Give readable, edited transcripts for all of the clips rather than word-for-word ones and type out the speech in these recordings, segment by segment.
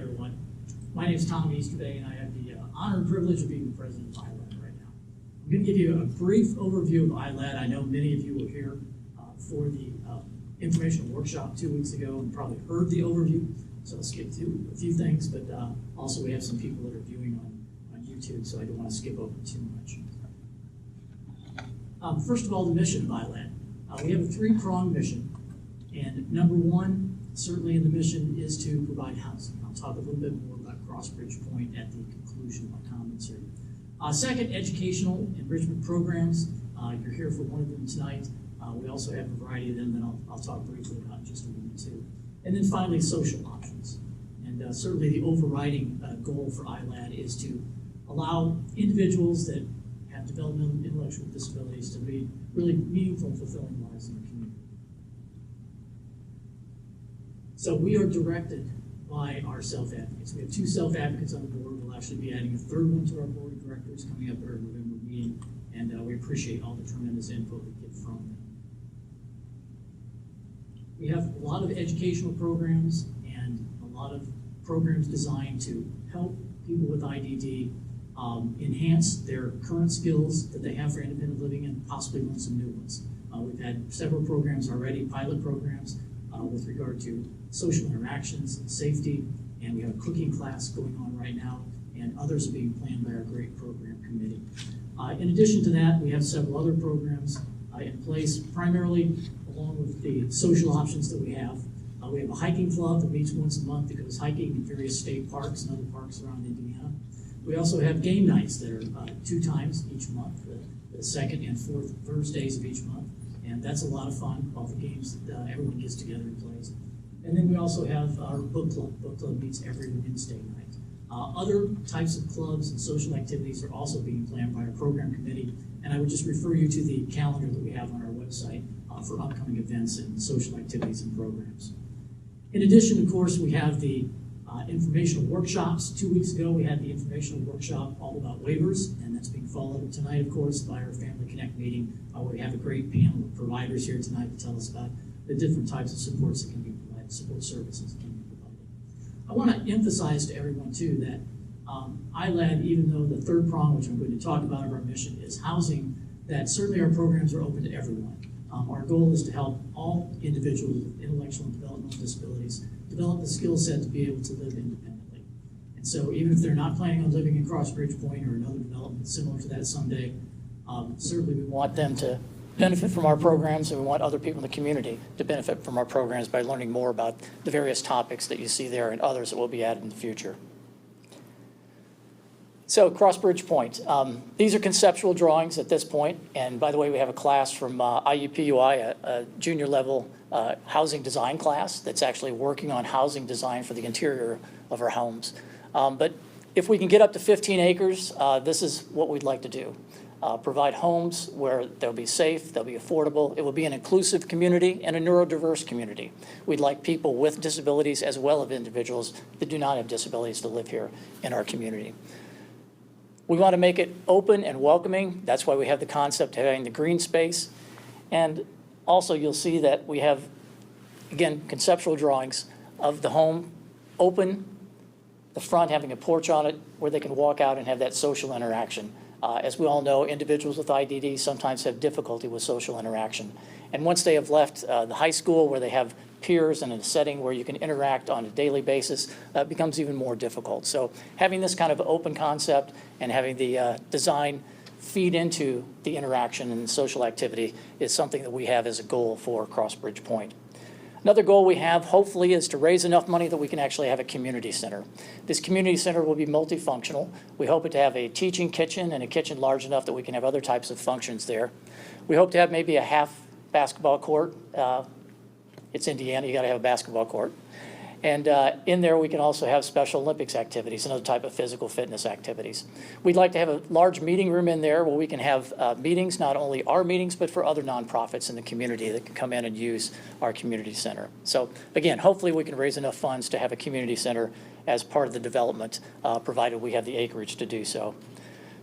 everyone. My name is Tom Easterday, and I have the honor and privilege of being the president of ILADD right now. I'm going to give you a brief overview of ILADD. I know many of you were here for the informational workshop 2 weeks ago and probably heard the overview, so I'll skip through a few things, but also we have some people that are viewing on YouTube, so I don't want to skip over too much. First of all, the mission of ILADD. We have a three-pronged mission, and number one, certainly in the mission, is to provide housing. I'll talk a little bit more about Crossbridge Point at the conclusion of my comments here. Second, educational enrichment programs. You're here for one of them tonight. We also have a variety of them that I'll talk briefly about in just a minute too. And then finally, social options. And certainly the overriding goal for ILADD is to allow individuals that have developmental and intellectual disabilities to lead really meaningful and fulfilling lives in the community. So we are directed by our self-advocates. We have 2 self-advocates on the board. We'll actually be adding a 3rd one to our board of directors coming up at our November meeting, and we appreciate all the tremendous input we get from them. We have a lot of educational programs and a lot of programs designed to help people with IDD enhance their current skills that they have for independent living and possibly learn some new ones. We've had several programs already, pilot programs, with regard to social interactions and safety, and we have a cooking class going on right now, and others are being planned by our great program committee. In addition to that, we have several other programs in place, primarily along with the social options that we have. We have a hiking club that meets once a month that goes hiking in various state parks and other parks around Indiana. We also have game nights that are 2 times each month, the 2nd and 4th Thursdays of each month. And that's a lot of fun, all the games that everyone gets together and plays. And then we also have our book club. Book club meets every Wednesday night. Other types of clubs and social activities are also being planned by our program committee. And I would just refer you to the calendar that we have on our website for upcoming events and social activities and programs. In addition, of course, we have the informational workshops. 2 weeks ago, we had the informational workshop all about waivers, and that's being followed up tonight, of course, by our Family Connect meeting, where we have a great panel of providers here tonight to tell us about the different types of supports that can be provided, support services that can be provided. I want to emphasize to everyone, too, that ILADD, even though the 3rd prong, which I'm going to talk about of our mission, is housing, that certainly our programs are open to everyone. Our goal is to help all individuals with intellectual and developmental disabilities develop the skill set to be able to live independently. And so even if they're not planning on living in Crossbridge Point or another development similar to that someday, certainly we want them to benefit from our programs, and we want other people in the community to benefit from our programs by learning more about the various topics that you see there and others that will be added in the future. So Crossbridge Point, these are conceptual drawings at this point, and by the way, we have a class from IUPUI, a junior level housing design class that's actually working on housing design for the interior of our homes. But if we can get up to 15 acres, this is what we'd like to do. Provide homes where they'll be safe, they'll be affordable, it will be an inclusive community and a neurodiverse community. We'd like people with disabilities as well as individuals that do not have disabilities to live here in our community. We want to make it open and welcoming. That's why we have the concept of having the green space. And also you'll see that we have, again, conceptual drawings of the home open, the front having a porch on it where they can walk out and have that social interaction. As we all know, individuals with IDD sometimes have difficulty with social interaction. And once they have left the high school where they have peers and in a setting where you can interact on a daily basis, it becomes even more difficult. So having this kind of open concept and having the design feed into the interaction and social activity is something that we have as a goal for Crossbridge Point. Another goal we have, hopefully, is to raise enough money that we can actually have a community center. This community center will be multifunctional. We hope it to have a teaching kitchen and a kitchen large enough that we can have other types of functions there. We hope to have maybe a half basketball court. It's Indiana, you got to have a basketball court. And in there, we can also have Special Olympics activities and other type of physical fitness activities. We'd like to have a large meeting room in there where we can have meetings, not only our meetings, but for other nonprofits in the community that can come in and use our community center. So again, hopefully we can raise enough funds to have a community center as part of the development, provided we have the acreage to do so.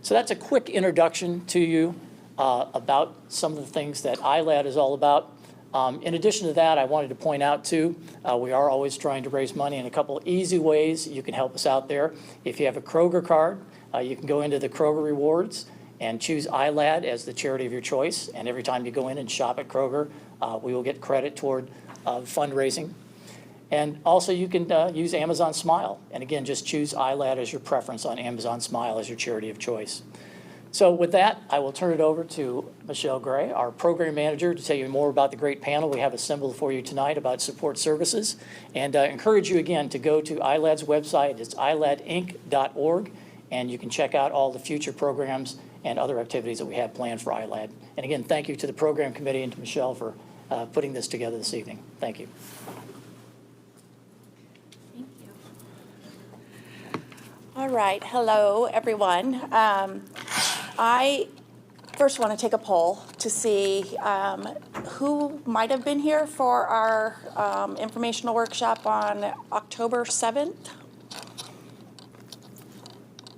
So that's a quick introduction to you about some of the things that ILADD is all about. In addition to that, I wanted to point out too, we are always trying to raise money in a couple easy ways you can help us out there. If you have a Kroger card, you can go into the Kroger Rewards and choose ILADD as the charity of your choice. And every time you go in and shop at Kroger, we will get credit toward fundraising. And also you can use Amazon Smile. And again, just choose ILADD as your preference on Amazon Smile as your charity of choice. So with that, I will turn it over to Michelle Gray, our program manager, to tell you more about the great panel we have assembled for you tonight about support services. And encourage you again to go to ILADD's website. It's iladdinc.org, and you can check out all the future programs and other activities that we have planned for ILADD. And again, thank you to the program committee and to Michelle for putting this together this evening. Thank you. Thank you. All right, hello everyone. I first want to take a poll to see who might have been here for our informational workshop on October 7th.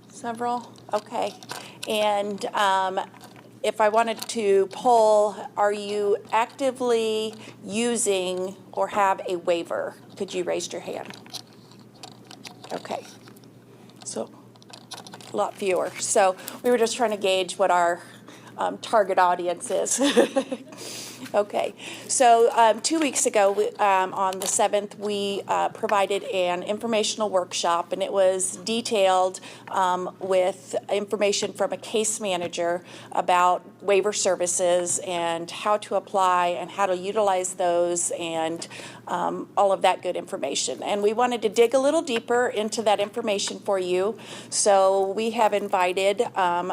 Several? Okay. And if I wanted to poll, are you actively using or have a waiver? Could you raise your hand? Okay. So a lot fewer. So we were just trying to gauge what our target audience is. Okay, so 2 weeks ago, on the 7th, we provided an informational workshop, and it was detailed with information from a case manager about waiver services and how to apply and how to utilize those and all of that good information. And we wanted to dig a little deeper into that information for you. So we have invited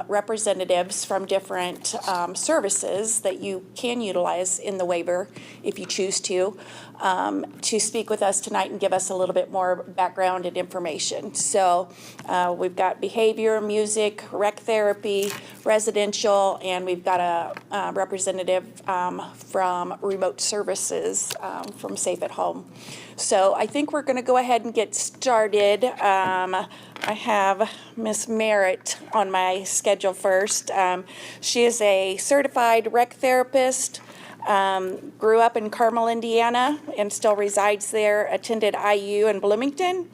representatives from different services that you can utilize in the waiver if you choose to speak with us tonight and give us a little bit more background and information. So we've got behavior, music, rec therapy, residential, and we've got a representative from remote services from Safe at Home. So I think we're going to go ahead and get started. I have Miss Merritt on my schedule first. She is a certified rec therapist. Grew up in Carmel, Indiana, and still resides there, attended IU in Bloomington,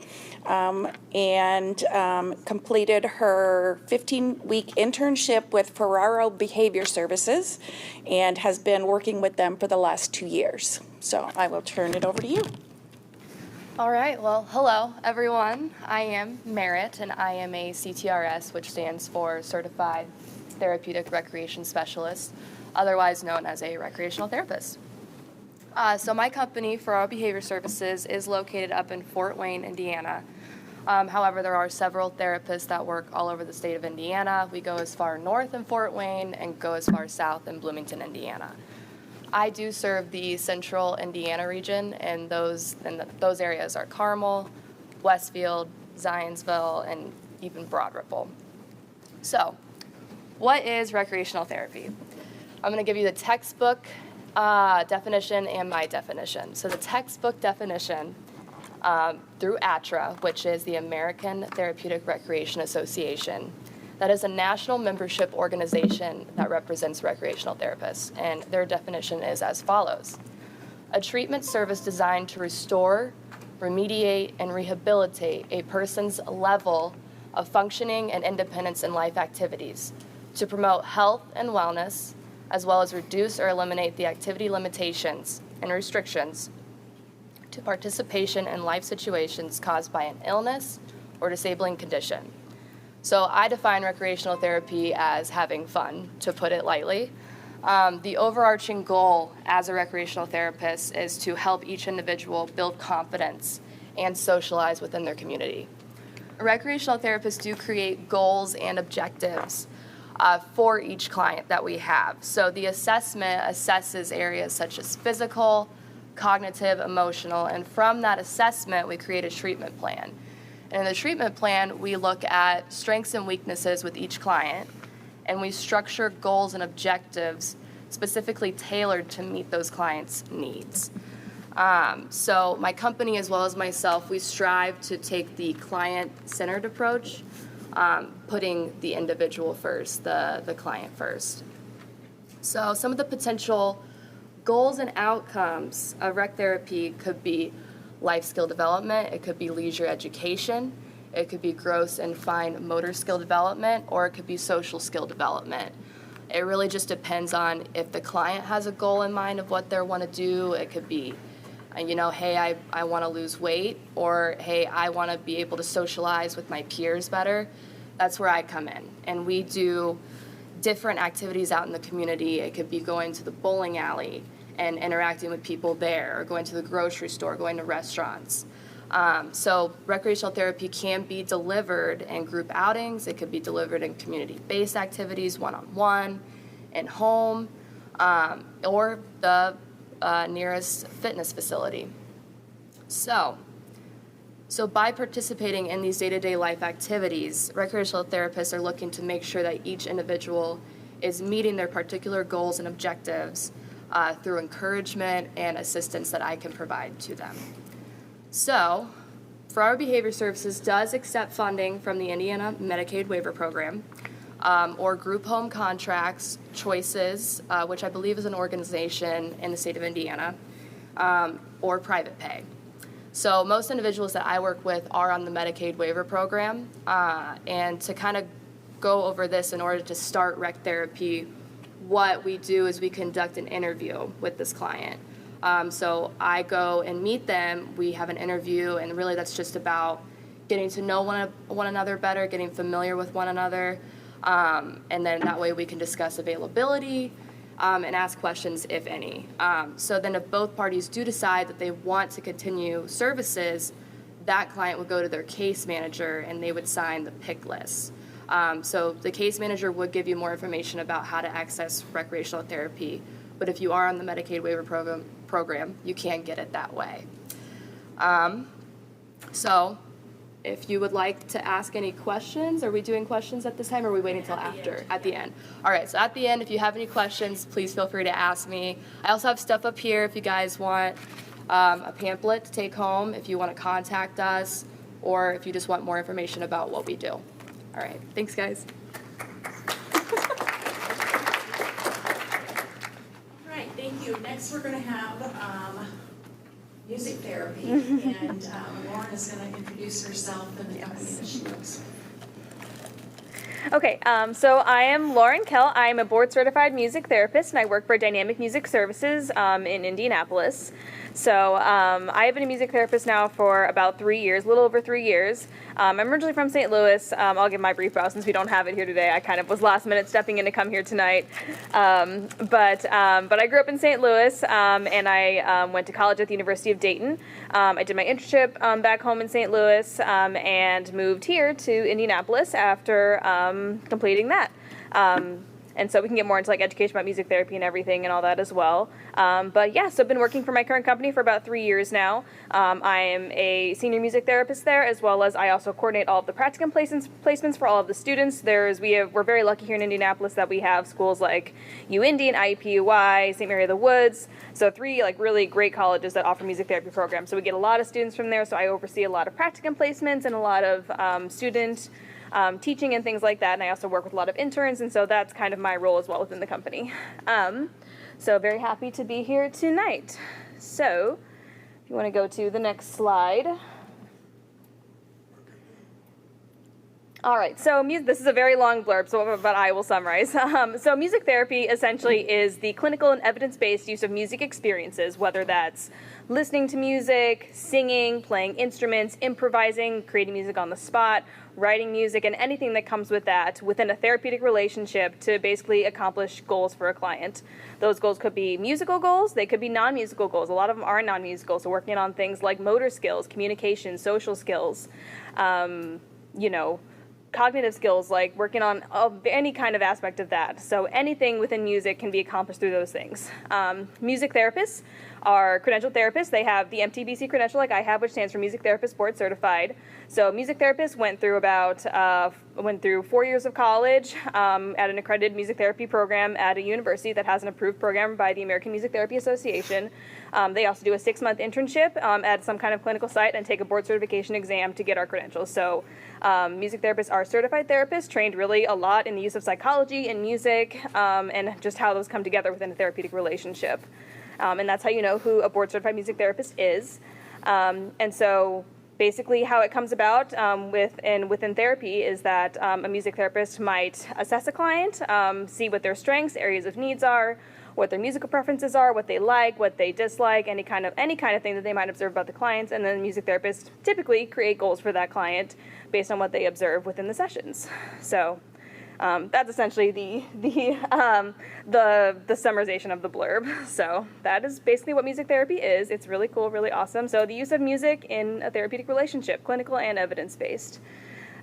and completed her 15-week internship with Ferraro Behavior Services and has been working with them for the last 2 years. So I will turn it over to you. All right, well, hello, everyone. I am Merritt, and I am a CTRS, which stands for Certified Therapeutic Recreation Specialist, otherwise known as a recreational therapist. So my company, Ferraro Behavior Services, is located up in Fort Wayne, Indiana. However, there are several therapists that work all over the state of Indiana. We go as far north in Fort Wayne and go as far south in Bloomington, Indiana. I do serve the central Indiana region, and those areas are Carmel, Westfield, Zionsville, and even Broad Ripple. So, what is recreational therapy? I'm going to give you the textbook definition and my definition. So the textbook definition through ATRA, which is the American Therapeutic Recreation Association, that is a national membership organization that represents recreational therapists, and their definition is as follows: a treatment service designed to restore, remediate, and rehabilitate a person's level of functioning and independence in life activities, to promote health and wellness, as well as reduce or eliminate the activity limitations and restrictions to participation in life situations caused by an illness or disabling condition. So I define recreational therapy as having fun, to put it lightly. The overarching goal as a recreational therapist is to help each individual build confidence and socialize within their community. Recreational therapists do create goals and objectives for each client that we have. So the assessment assesses areas such as physical, cognitive, emotional, and from that assessment, we create a treatment plan. And in the treatment plan, we look at strengths and weaknesses with each client, and we structure goals and objectives specifically tailored to meet those clients' needs. So my company, as well as myself, we strive to take the client-centered approach, putting the individual first, the client first. So some of the potential goals and outcomes of rec therapy could be life skill development, it could be leisure education, it could be gross and fine motor skill development, or it could be social skill development. It really just depends on if the client has a goal in mind of what they want to do. It could be, hey, I want to lose weight, or hey, I want to be able to socialize with my peers better. That's where I come in. And we do different activities out in the community. It could be going to the bowling alley and interacting with people there, or going to the grocery store, going to restaurants. So recreational therapy can be delivered in group outings. It could be delivered in community-based activities, one-on-one, in home, or the nearest fitness facility. So by participating in these day-to-day life activities, recreational therapists are looking to make sure that each individual is meeting their particular goals and objectives through encouragement and assistance that I can provide to them. So, Our Behavior Services does accept funding from the Indiana Medicaid Waiver Program, or group home contracts, Choices, which I believe is an organization in the state of Indiana, or private pay. So most individuals that I work with are on the Medicaid Waiver Program, and to kind of go over this in order to start rec therapy, what we do is we conduct an interview with this client. So I go and meet them, we have an interview, and really that's just about getting to know one another better, getting familiar with one another, and then that way we can discuss availability and ask questions, if any. So then if both parties do decide that they want to continue services, that client would go to their case manager and they would sign the pick list. So the case manager would give you more information about how to access recreational therapy, but if you are on the Medicaid Waiver Program, you can get it that way. So if you would like to ask any questions, are we doing questions at this time, or are we waiting until after? At the end. All right, so at the end, if you have any questions, please feel free to ask me. I also have stuff up here if you guys want a pamphlet to take home, if you want to contact us, or if you just want more information about what we do. All right, thanks, guys. All right, thank you. Next, we're going to have music therapy, and Lauren is going to introduce herself and the company that she works with. Okay, so I am Lauren Kell. I'm a board-certified music therapist, and I work for Dynamic Music Services in Indianapolis. So I have been a music therapist now for about 3 years, a little over 3 years. I'm originally from St. Louis. I'll give my brief bio since we don't have it here today. I kind of was last minute stepping in to come here tonight. But I grew up in St. Louis, and I went to college at the University of Dayton. I did my internship back home in St. Louis and moved here to Indianapolis after completing that. And so we can get more into like education about music therapy and everything and all that as well. But yeah, so I've been working for my current company for about 3 years now. I am a senior music therapist there, as well as I also coordinate all of the practicum placements for all of the students. We're very lucky here in Indianapolis that we have schools like UIndy and IUPUI, St. Mary of the Woods. So 3 like really great colleges that offer music therapy programs. So we get a lot of students from there. So I oversee a lot of practicum placements and a lot of student teaching and things like that, and I also work with a lot of interns, and so that's kind of my role as well within the company. So very happy to be here tonight. So if you want to go to the next slide. All right, so this is a very long blurb, but I will summarize. So music therapy essentially is the clinical and evidence-based use of music experiences, whether that's listening to music, singing, playing instruments, improvising, creating music on the spot, writing music, and anything that comes with that within a therapeutic relationship to basically accomplish goals for a client. Those goals could be musical goals, they could be non-musical goals. A lot of them are non-musical, so working on things like motor skills, communication, social skills, cognitive skills, like working on any kind of aspect of that. So anything within music can be accomplished through those things. Music therapists are credentialed therapists. They have the MTBC credential like I have, which stands for Music Therapist Board Certified. So music therapists went through 4 years of college at an accredited music therapy program at a university that has an approved program by the American Music Therapy Association. They also do a 6-month internship at some kind of clinical site and take a board certification exam to get our credentials. So music therapists are certified therapists, trained really a lot in the use of psychology and music and just how those come together within a therapeutic relationship. and that's how you know who a board-certified music therapist is. And so basically how it comes about within therapy is that a music therapist might assess a client, see what their strengths, areas of needs are, what their musical preferences are, what they like, what they dislike, any kind of thing that they might observe about the clients, and then the music therapist typically create goals for that client based on what they observe within the sessions. So that's essentially the summarization of the blurb. So that is basically what music therapy is. It's really cool, really awesome. So the use of music in a therapeutic relationship, clinical and evidence-based.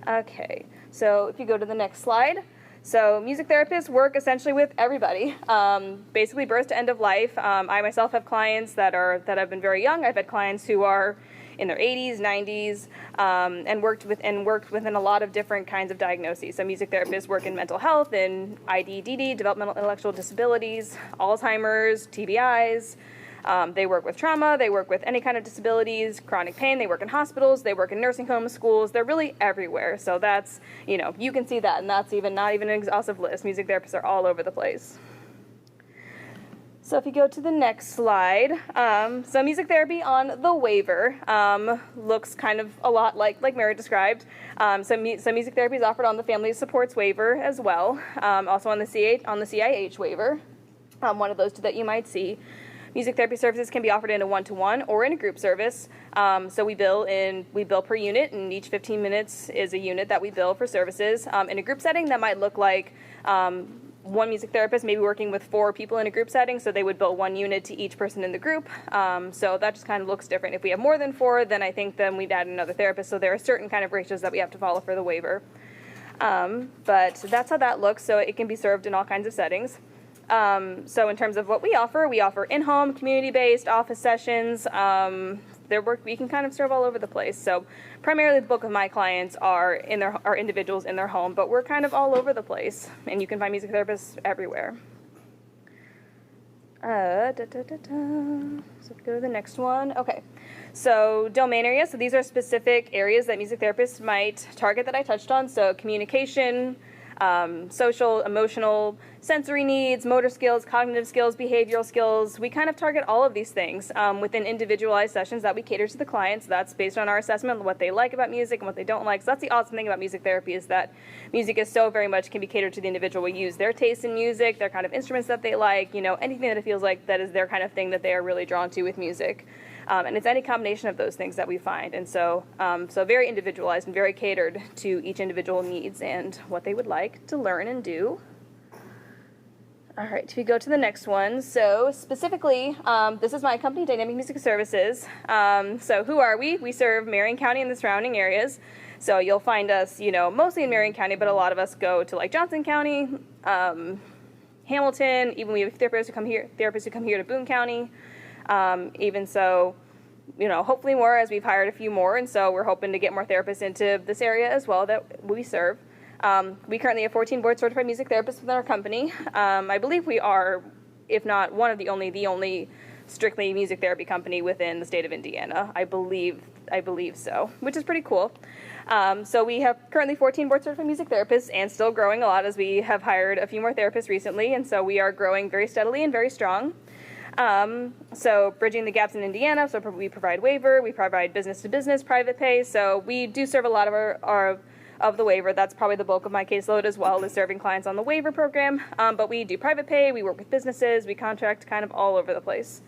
Okay, so if you go to the next slide. So music therapists work essentially with everybody, basically birth to end of life. I myself have clients that have been very young. I've had clients who are in their 80s, 90s, and worked within a lot of different kinds of diagnoses. So music therapists work in mental health, in IDDD, developmental intellectual disabilities, Alzheimer's, TBIs. They work with trauma, they work with any kind of disabilities, chronic pain, they work in hospitals, they work in nursing homes, schools, they're really everywhere. So that's, you can see that, and that's not even an exhaustive list. Music therapists are all over the place. So if you go to the next slide, so music therapy on the waiver looks kind of a lot like Mary described. So music therapy is offered on the Family Supports waiver as well, also on the CIH waiver, one of those two that you might see. Music therapy services can be offered in a one-to-one or in a group service. So we bill per unit, and each 15 minutes is a unit that we bill for services. In a group setting, that might look like one music therapist maybe working with 4 people in a group setting, so they would bill 1 unit to each person in the group. So that just kind of looks different. If we have more than 4, then I think we'd add another therapist. So there are certain kind of ratios that we have to follow for the waiver. But that's how that looks. So it can be served in all kinds of settings. So in terms of what we offer in-home, community-based, office sessions. We can kind of serve all over the place. So primarily the bulk of my clients are individuals in their home, but we're kind of all over the place, and you can find music therapists everywhere. So if we go to the next one. Okay, so domain areas. So these are specific areas that music therapists might target that I touched on. So communication, social, emotional, sensory needs, motor skills, cognitive skills, behavioral skills. We kind of target all of these things within individualized sessions that we cater to the clients. That's based on our assessment of what they like about music and what they don't like. So that's the awesome thing about music therapy, is that music is so very much can be catered to the individual. We use their taste in music, their kind of instruments that they like, anything that it feels like that is their kind of thing that they are really drawn to with music. And it's any combination of those things that we find. And so very individualized and very catered to each individual needs and what they would like to learn and do. All right, if you go to the next one. So specifically, this is my company, Dynamic Music Services. So who are we? We serve Marion County and the surrounding areas. So you'll find us, mostly in Marion County, but a lot of us go to like Johnson County, Hamilton. Even we have therapists who come here to Boone County. Even so, hopefully more, as we've hired a few more, and so we're hoping to get more therapists into this area as well that we serve. We currently have 14 board-certified music therapists within our company. I believe we are, if not one of the only strictly music therapy company within the state of Indiana. I believe so, which is pretty cool. So we have currently 14 board-certified music therapists, and still growing a lot as we have hired a few more therapists recently, and so we are growing very steadily and very strong. So bridging the gaps in Indiana, so we provide waiver, we provide business-to-business private pay, so we do serve a lot of the waiver. That's probably the bulk of my caseload as well, is serving clients on the waiver program, but we do private pay, we work with businesses, we contract kind of all over the place.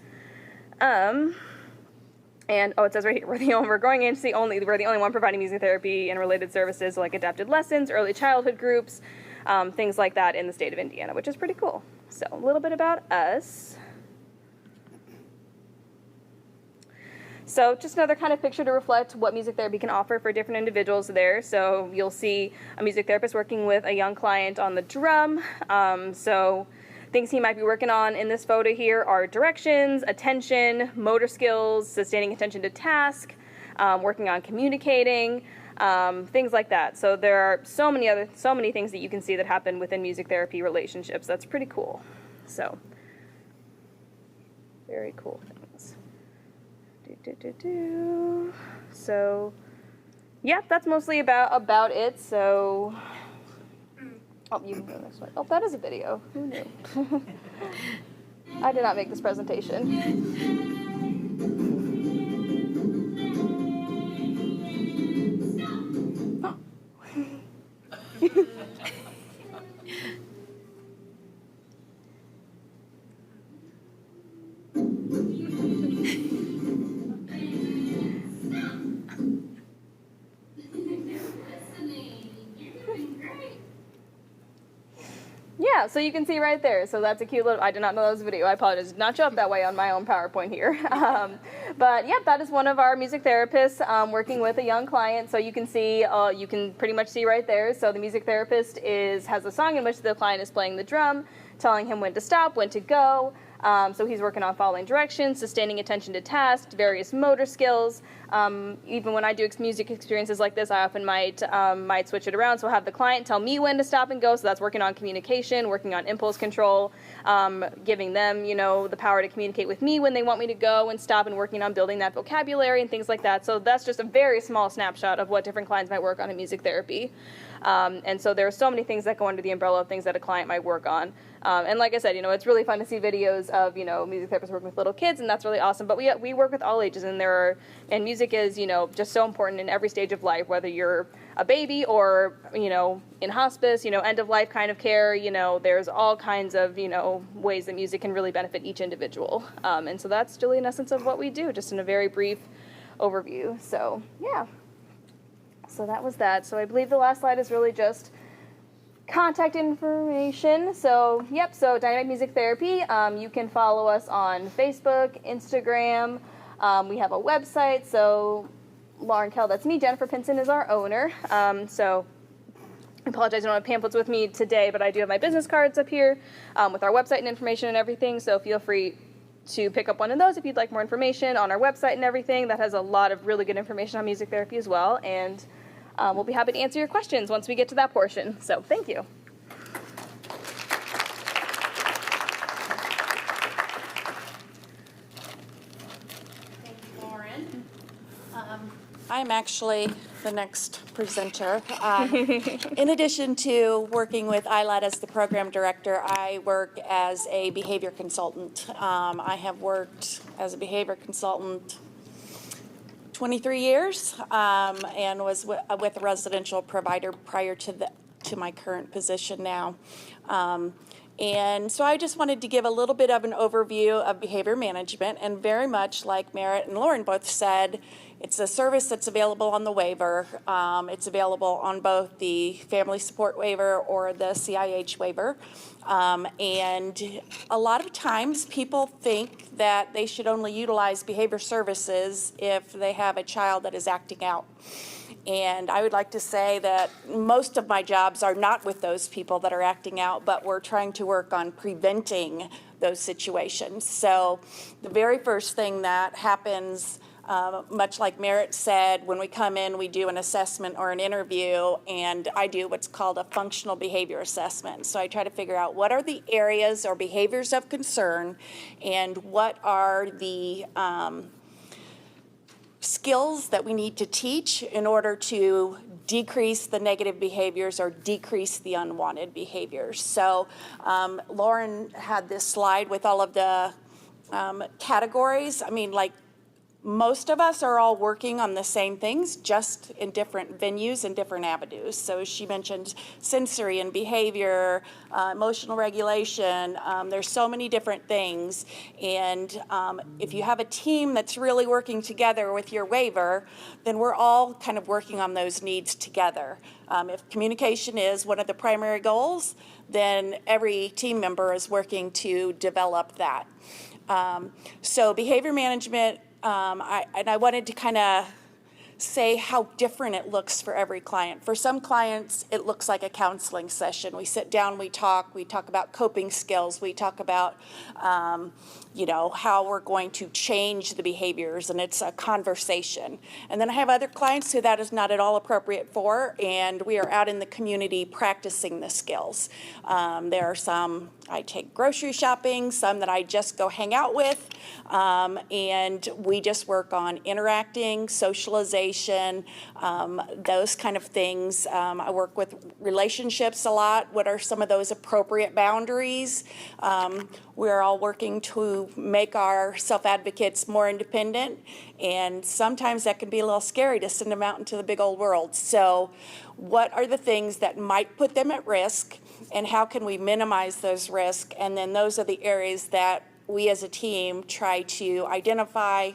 And it says right here, we're the only one providing music therapy and related services like adapted lessons, early childhood groups, things like that in the state of Indiana, which is pretty cool. So a little bit about us. So just another kind of picture to reflect what music therapy can offer for different individuals there. So you'll see a music therapist working with a young client on the drum. So things he might be working on in this photo here are directions, attention, motor skills, sustaining attention to task, working on communicating, things like that. So there are so many things that you can see that happen within music therapy relationships. That's pretty cool. So very cool things. So yeah, that's mostly about it. So you can go this way. Oh, that is a video. Who knew? I did not make this presentation. Yeah, so you can see right there. So that's a cute little, I did not know that was a video. I apologize. It did not show up that way on my own PowerPoint here. But yeah, that is one of our music therapists working with a young client. So you can see, you can pretty much see right there. So the music therapist has a song in which the client is playing the drum, telling him when to stop, when to go. So he's working on following directions, sustaining attention to tasks, various motor skills. Even when I do music experiences like this, I often might switch it around. So I'll have the client tell me when to stop and go. So that's working on communication, working on impulse control, giving them, the power to communicate with me when they want me to go and stop, and working on building that vocabulary and things like that. So that's just a very small snapshot of what different clients might work on in music therapy. And so there are so many things that go under the umbrella of things that a client might work on. And like I said, it's really fun to see videos of, music therapists working with little kids, and that's really awesome. But we work with all ages, and music is, just so important in every stage of life, whether you're a baby or, in hospice, end of life kind of care, there's all kinds of, ways that music can really benefit each individual. And so that's really in essence of what we do, just in a very brief overview. So, yeah. So that was that. So I believe the last slide is really just contact information. So, yep, so Dynamic Music Therapy. You can follow us on Facebook, Instagram. We have a website. So Lauren Kell, that's me. Jennifer Pinson is our owner. So I apologize, I don't have pamphlets with me today, but I do have my business cards up here with our website and information and everything. So feel free to pick up one of those if you'd like more information on our website and everything. That has a lot of really good information on music therapy as well. And we'll be happy to answer your questions once we get to that portion. So thank you. Thank you, Lauren. I'm actually the next presenter. In addition to working with ILADD as the program director, I work as a behavior consultant. I have worked as a behavior consultant 23 years and was with a residential provider prior to my current position now. And so I just wanted to give a little bit of an overview of behavior management, and very much like Merritt and Lauren both said, it's a service that's available on the waiver. It's available on both the family support waiver or the CIH waiver. And a lot of times people think that they should only utilize behavior services if they have a child that is acting out. And I would like to say that most of my jobs are not with those people that are acting out, but we're trying to work on preventing those situations. So the very first thing that happens, much like Merritt said, when we come in, we do an assessment or an interview, and I do what's called a functional behavior assessment. So I try to figure out what are the areas or behaviors of concern, and what are the skills that we need to teach in order to decrease the negative behaviors or decrease the unwanted behaviors. So Lauren had this slide with all of the categories. I mean, like, most of us are all working on the same things, just in different venues and different avenues. So she mentioned sensory and behavior, emotional regulation. There's so many different things. And if you have a team that's really working together with your waiver, then we're all kind of working on those needs together. If communication is one of the primary goals, then every team member is working to develop that. So behavior management, I wanted to kind of say how different it looks for every client. For some clients, it looks like a counseling session. We sit down, we talk about coping skills, we talk about, how we're going to change the behaviors, and it's a conversation. And then I have other clients who that is not at all appropriate for, and we are out in the community practicing the skills. There are some I take grocery shopping, some that I just go hang out with, and we just work on interacting, socialization, communication, those kind of things. I work with relationships a lot. What are some of those appropriate boundaries? We're all working to make our self-advocates more independent, and sometimes that can be a little scary to send them out into the big old world. So what are the things that might put them at risk, and how can we minimize those risks? And then those are the areas that we as a team try to identify,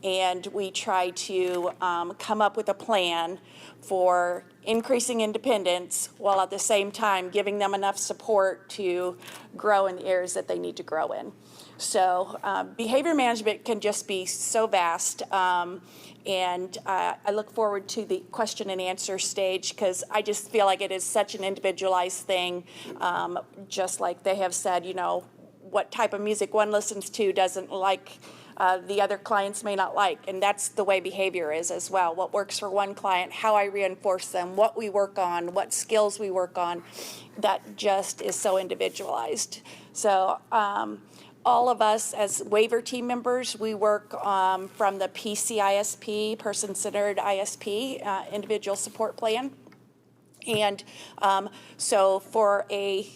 and we try to come up with a plan for increasing independence while at the same time giving them enough support to grow in the areas that they need to grow in. So behavior management can just be so vast, and I look forward to the question and answer stage, because I just feel like it is such an individualized thing. Just like they have said, what type of music one listens to doesn't like the other clients may not like, and that's the way behavior is as well. What works for one client, how I reinforce them, what we work on, what skills we work on, that just is so individualized. So all of us as waiver team members, we work from the PCISP, Person-Centered ISP, Individual Support Plan. And so for a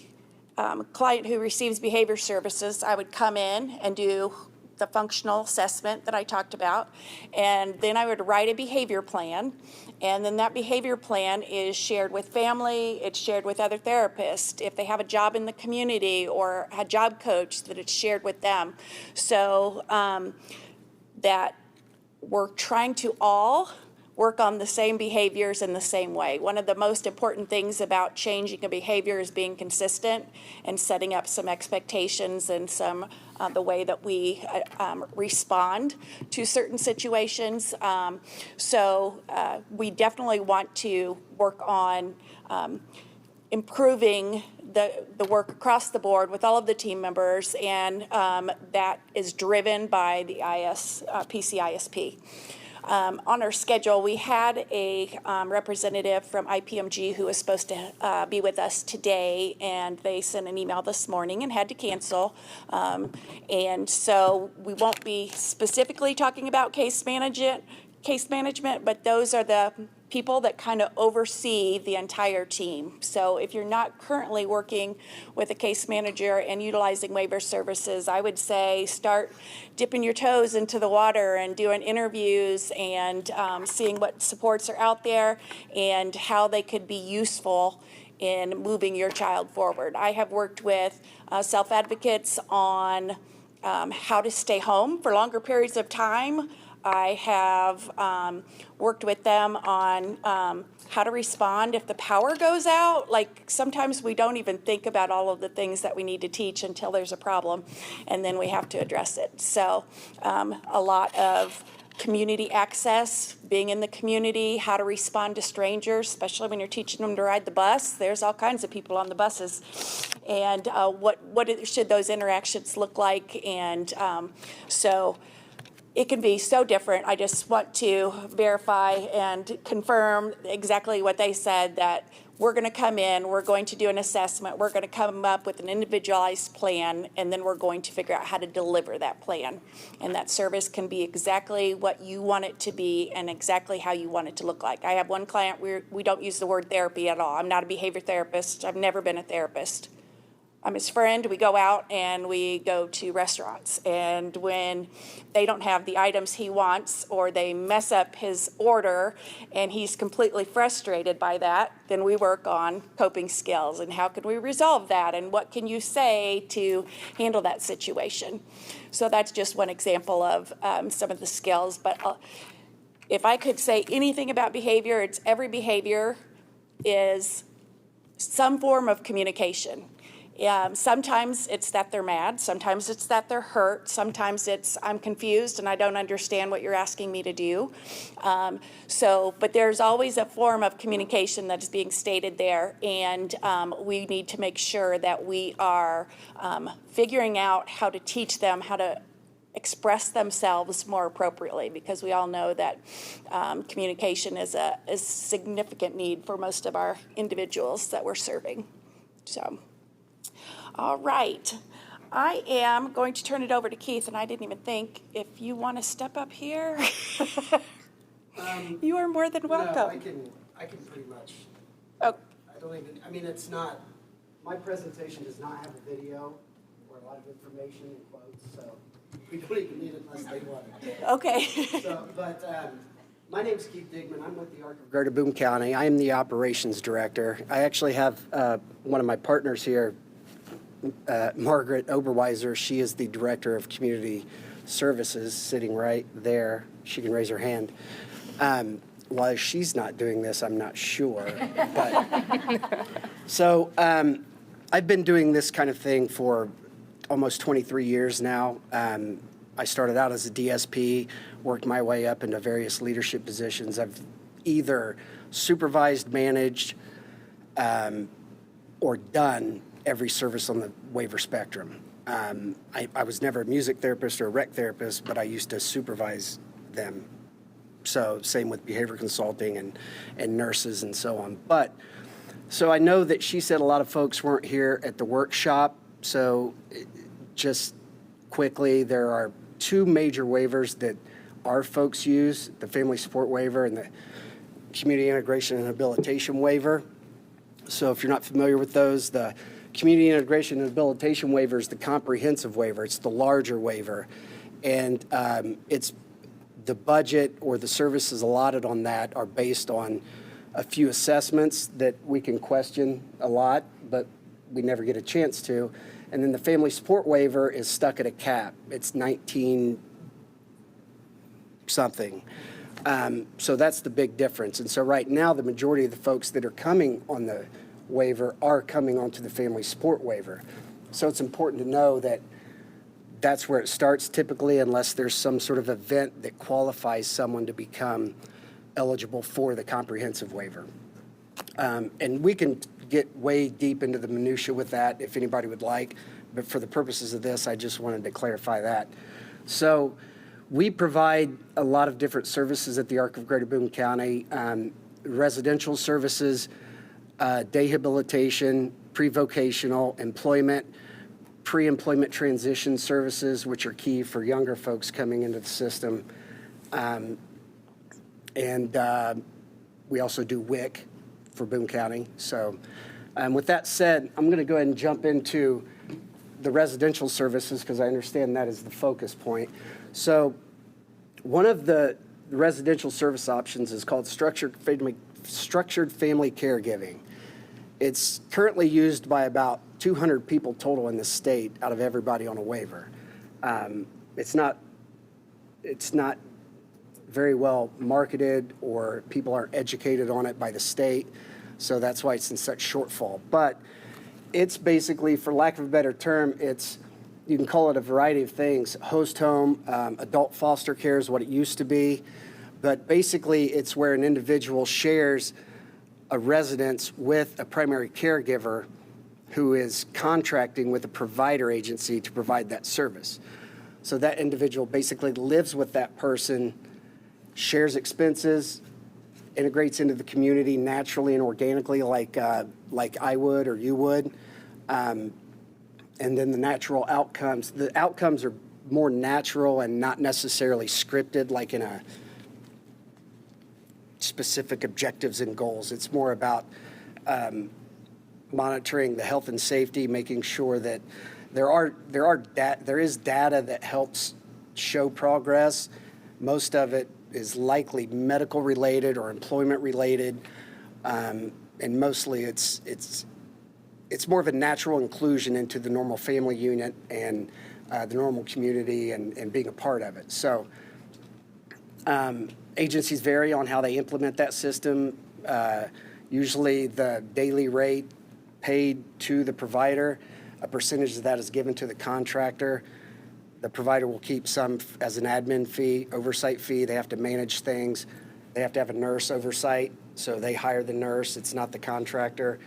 client who receives behavior services, I would come in and do the functional assessment that I talked about, and then I would write a behavior plan, and then that behavior plan is shared with family, it's shared with other therapists. If they have a job in the community or a job coach, that it's shared with them. So that we're trying to all work on the same behaviors in the same way. One of the most important things about changing a behavior is being consistent and setting up some expectations and some the way that we respond to certain situations. So we definitely want to work on improving the work across the board with all of the team members, and that is driven by the PCISP. On our schedule, we had a representative from IPMG who was supposed to be with us today, and they sent an email this morning and had to cancel. And so we won't be specifically talking about case management, but those are the people that kind of oversee the entire team. So if you're not currently working with a case manager and utilizing waiver services, I would say start dipping your toes into the water and doing interviews and seeing what supports are out there and how they could be useful in moving your child forward. I have worked with self-advocates on how to stay home for longer periods of time. I have worked with them on how to respond if the power goes out. Like sometimes we don't even think about all of the things that we need to teach until there's a problem, and then we have to address it. So a lot of community access, being in the community, how to respond to strangers, especially when you're teaching them to ride the bus. There's all kinds of people on the buses. And what should those interactions look like? And so it can be so different. I just want to verify and confirm exactly what they said, that we're going to come in, we're going to do an assessment, we're going to come up with an individualized plan, and then we're going to figure out how to deliver that plan. And that service can be exactly what you want it to be and exactly how you want it to look like. I have one client where we don't use the word therapy at all. I'm not a behavior therapist. I've never been a therapist. I'm his friend. We go out and we go to restaurants. And when they don't have the items he wants, or they mess up his order and he's completely frustrated by that, then we work on coping skills and how can we resolve that and what can you say to handle that situation. So that's just one example of some of the skills. But if I could say anything about behavior, it's every behavior is some form of communication. Sometimes it's that they're mad, sometimes it's that they're hurt, sometimes it's I'm confused and I don't understand what you're asking me to do. But there's always a form of communication that is being stated there, and we need to make sure that we are figuring out how to teach them how to express themselves more appropriately, because we all know that communication is a significant need for most of our individuals that we're serving. So. All right, I am going to turn it over to Keith, and I didn't even think if you want to step up here. You are more than No, welcome. I can pretty much. Oh, I don't even, I mean, it's not, my presentation does not have a video or a lot of information and quotes, so we don't even need it unless they want it. okay. So, but my name's Keith Digman. I'm with the Arc of Greater Boone County. I am the operations director. I actually have one of my partners here, Margaret Oberweiser. She is the director of community services, sitting right there. She can raise her hand. Why she's not doing this, I'm not sure. But, so I've been doing this kind of thing for almost 23 years now. I started out as a DSP, worked my way up into various leadership positions. I've either supervised, managed, or done every service on the waiver spectrum. I was never a music therapist or a rec therapist, but I used to supervise them. So same with behavior consulting and nurses and so on. But so I know that she said a lot of folks weren't here at the workshop. So just quickly, there are two major waivers that our folks use, the family support waiver and the community integration and habilitation waiver. So if you're not familiar with those, the community integration and habilitation waiver is the comprehensive waiver. It's the larger waiver. And it's the budget or the services allotted on that are based on a few assessments that we can question a lot, but we never get a chance to. And then the family support waiver is stuck at a cap. It's 19 something. So that's the big difference. And so right now, the majority of the folks that are coming on the waiver are coming onto the family support waiver. So it's important to know that that's where it starts typically, unless there's some sort of event that qualifies someone to become eligible for the comprehensive waiver. And we can get way deep into the minutia with that if anybody would like, but for the purposes of this, I just wanted to clarify that. So we provide a lot of different services at the Arc of Greater Boone County, residential services, rehabilitation, pre-vocational, employment, pre-employment transition services, which are key for younger folks coming into the system. And we also do WIC for Boone County. So with that said, I'm going to go ahead and jump into the residential services because I understand that is the focus point. So one of the residential service options is called structured family caregiving. It's currently used by about 200 people total in the state out of everybody on a waiver. It's not very well marketed, or people aren't educated on it by the state, so that's why it's in such shortfall. But it's basically, for lack of a better term, you can call it a variety of things. Host home, adult foster care is what it used to be, but basically it's where an individual shares a residence with a primary caregiver who is contracting with a provider agency to provide that service. So that individual basically lives with that person, shares expenses, integrates into the community naturally and organically like I would or you would. And then the outcomes are more natural and not necessarily scripted like in a specific objectives and goals. It's more about monitoring the health and safety, making sure that there is data that helps show progress. Most of it is likely medical related or employment related, and mostly it's more of a natural inclusion into the normal family unit and the normal community and being a part of it. So agencies vary on how they implement that system. Usually the daily rate paid to the provider, a percentage of that is given to the contractor. The provider will keep some as an admin fee, oversight fee. They have to manage things. They have to have a nurse oversight, so they hire the nurse. It's not the contractor.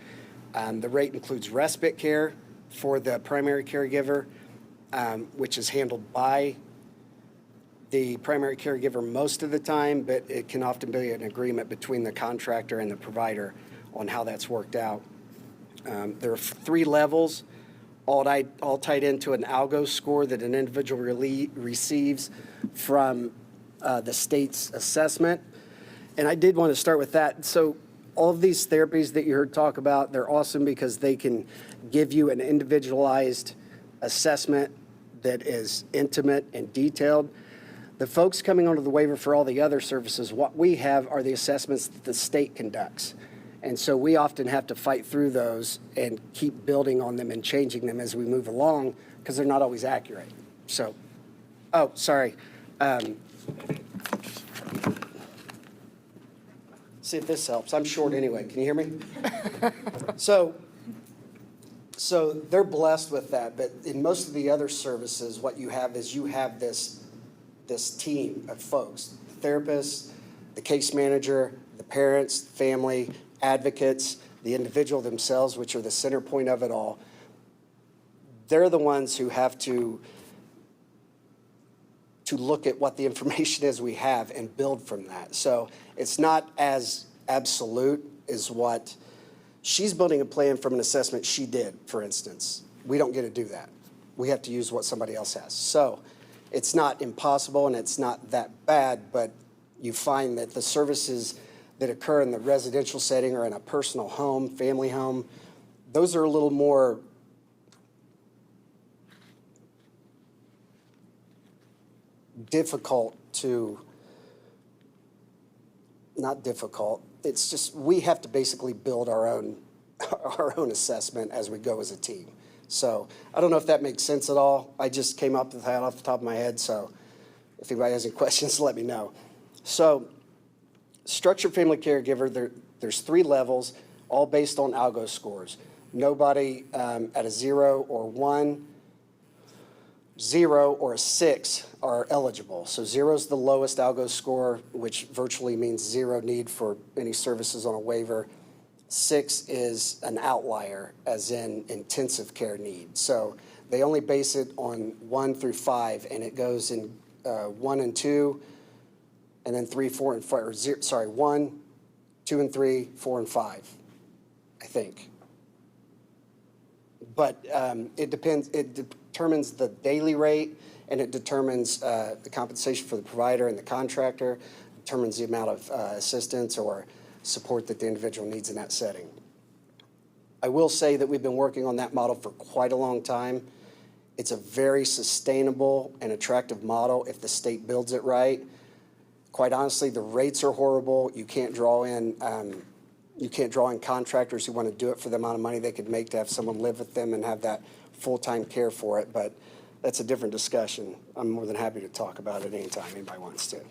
The rate includes respite care for the primary caregiver, which is handled by the primary caregiver most of the time, but it can often be an agreement between the contractor and the provider on how that's worked out. There are 3 levels, all tied into an algo score that an individual receives from the state's assessment. And I did want to start with that. So all of these therapies that you heard talk about, they're awesome because they can give you an individualized assessment that is intimate and detailed. The folks coming onto the waiver for all the other services, what we have are the assessments that the state conducts. And so we often have to fight through those and keep building on them and changing them as we move along because they're not always accurate. So, oh, sorry. See if this helps. I'm short anyway. Can you hear me? So they're blessed with that. But in most of the other services, what you have is you have this team of folks, the therapists, the case manager, the parents, family, advocates, the individual themselves, which are the center point of it all. They're the ones who have to look at what the information is we have and build from that. So it's not as absolute as what she's building a plan from an assessment she did, for instance. We don't get to do that. We have to use what somebody else has. So it's not impossible and it's not that bad, but you find that the services that occur in the residential setting or in a personal home, family home, those are a little more difficult to, not difficult, it's just we have to basically build our own assessment as we go as a team. So I don't know if that makes sense at all. I just came up with that off the top of my head, so if anybody has any questions, let me know. So structured family caregiver, there's 3 levels, all based on algo scores. Nobody at a 0 or 1, 0 or a 6 are eligible. So 0 is the lowest algo score, which virtually means 0 need for any services on a waiver. 6 is an outlier, as in intensive care need. So they only base it on 1 through 5, and it goes in 1 and 2, and then 3, 4, and 5, or 0, sorry, 1, 2, and 3, 4, and 5, I think. But it depends, it determines the daily rate, and it determines the compensation for the provider and the contractor, determines the amount of assistance or support that the individual needs in that setting. I will say that we've been working on that model for quite a long time. It's a very sustainable and attractive model if the state builds it right. Quite honestly, the rates are horrible. You can't draw in contractors who want to do it for the amount of money they could make to have someone live with them and have that full-time care for it, but that's a different discussion. I'm more than happy to talk about it anytime anybody wants to.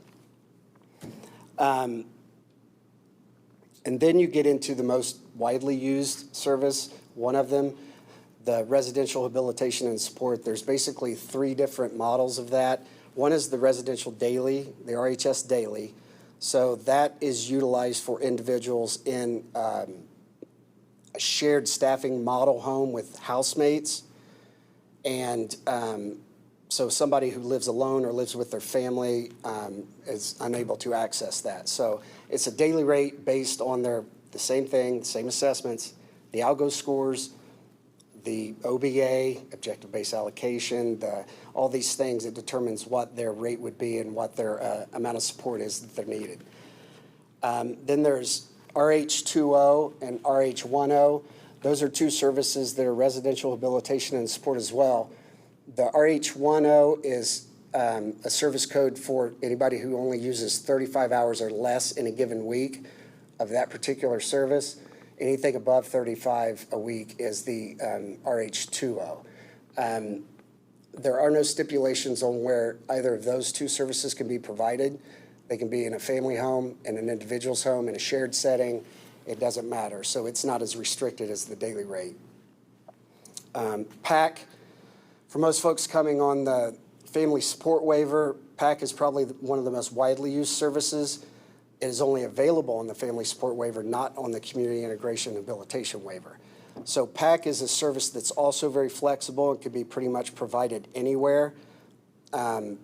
And then you get into the most widely used service, one of them, the residential habilitation and support. There's basically 3 different models of that. One is the residential daily, the RHS daily. So that is utilized for individuals in a shared staffing model home with housemates. And so somebody who lives alone or lives with their family is unable to access that. So it's a daily rate based on the same thing, the same assessments, the algo scores, the OBA, objective base allocation, all these things. It determines what their rate would be and what their amount of support is that they're needed. Then there's RH2O and RH10. Those are 2 services that are residential habilitation and support as well. The RH10 is a service code for anybody who only uses 35 hours or less in a given week of that particular service. Anything above 35 a week is the RH2O. There are no stipulations on where either of those 2 services can be provided. They can be in a family home, in an individual's home, in a shared setting. It doesn't matter. So it's not as restricted as the daily rate. PAC, for most folks coming on the family support waiver, PAC is probably one of the most widely used services. It is only available on the family support waiver, not on the community integration habilitation waiver. So PAC is a service that's also very flexible and can be pretty much provided anywhere. The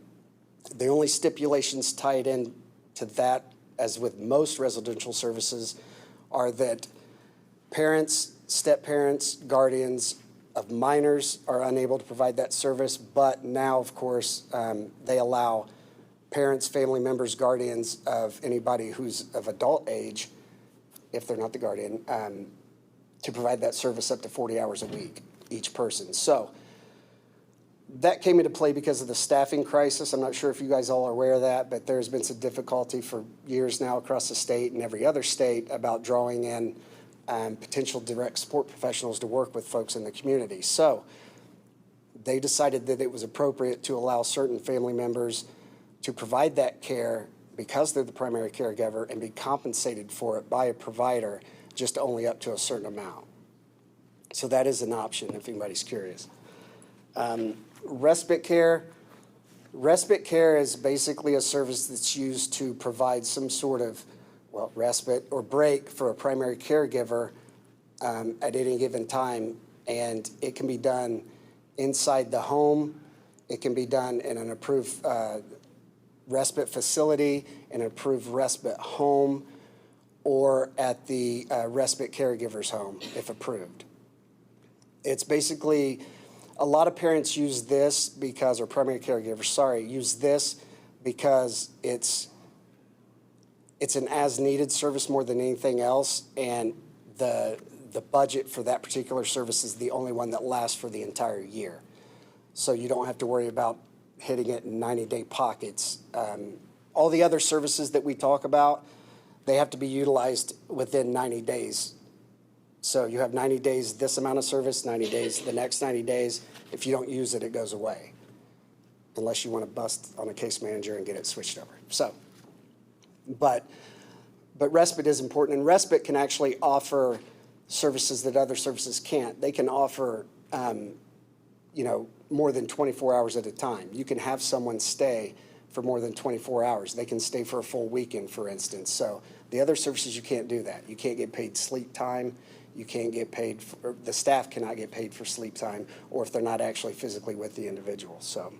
only stipulations tied in to that, as with most residential services, are that parents, step-parents, guardians of minors are unable to provide that service, but now, of course, they allow parents, family members, guardians of anybody who's of adult age, if they're not the guardian, to provide that service up to 40 hours a week, each person. So that came into play because of the staffing crisis. I'm not sure if you guys all are aware of that, but there's been some difficulty for years now across the state and every other state about drawing in potential direct support professionals to work with folks in the community. So they decided that it was appropriate to allow certain family members to provide that care because they're the primary caregiver and be compensated for it by a provider, just only up to a certain amount. So that is an option if anybody's curious. Respite care. Respite care is basically a service that's used to provide some sort of, well, respite or break for a primary caregiver at any given time. And it can be done inside the home. It can be done in an approved respite facility, an approved respite home, or at the respite caregiver's home, if approved. It's basically, a lot of parents use this because, or primary caregivers, use this because it's an as-needed service more than anything else, and the budget for that particular service is the only one that lasts for the entire year. So you don't have to worry about hitting it in 90-day pockets. All the other services that we talk about, they have to be utilized within 90 days. So you have 90 days, this amount of service, 90 days, the next 90 days. If you don't use it, it goes away, unless you want to bust on a case manager and get it switched over. So, but respite is important, and respite can actually offer services that other services can't. They can offer, more than 24 hours at a time. You can have someone stay for more than 24 hours. They can stay for a full weekend, for instance. So the other services, you can't do that. You can't get paid sleep time. You can't get paid, the staff cannot get paid for sleep time, or if they're not actually physically with the individual. So,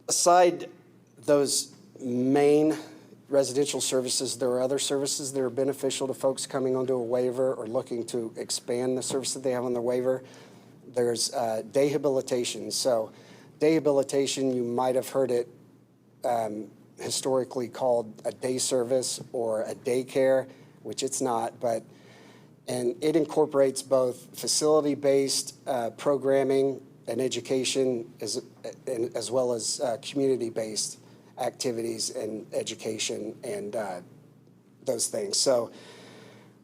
aside those main residential services, there are other services that are beneficial to folks coming onto a waiver or looking to expand the service that they have on their waiver. There's dehabilitation. So dehabilitation, you might have heard it historically called a day service or a daycare, which it's not, and it incorporates both facility-based programming and education as well as community-based activities and education and those things. So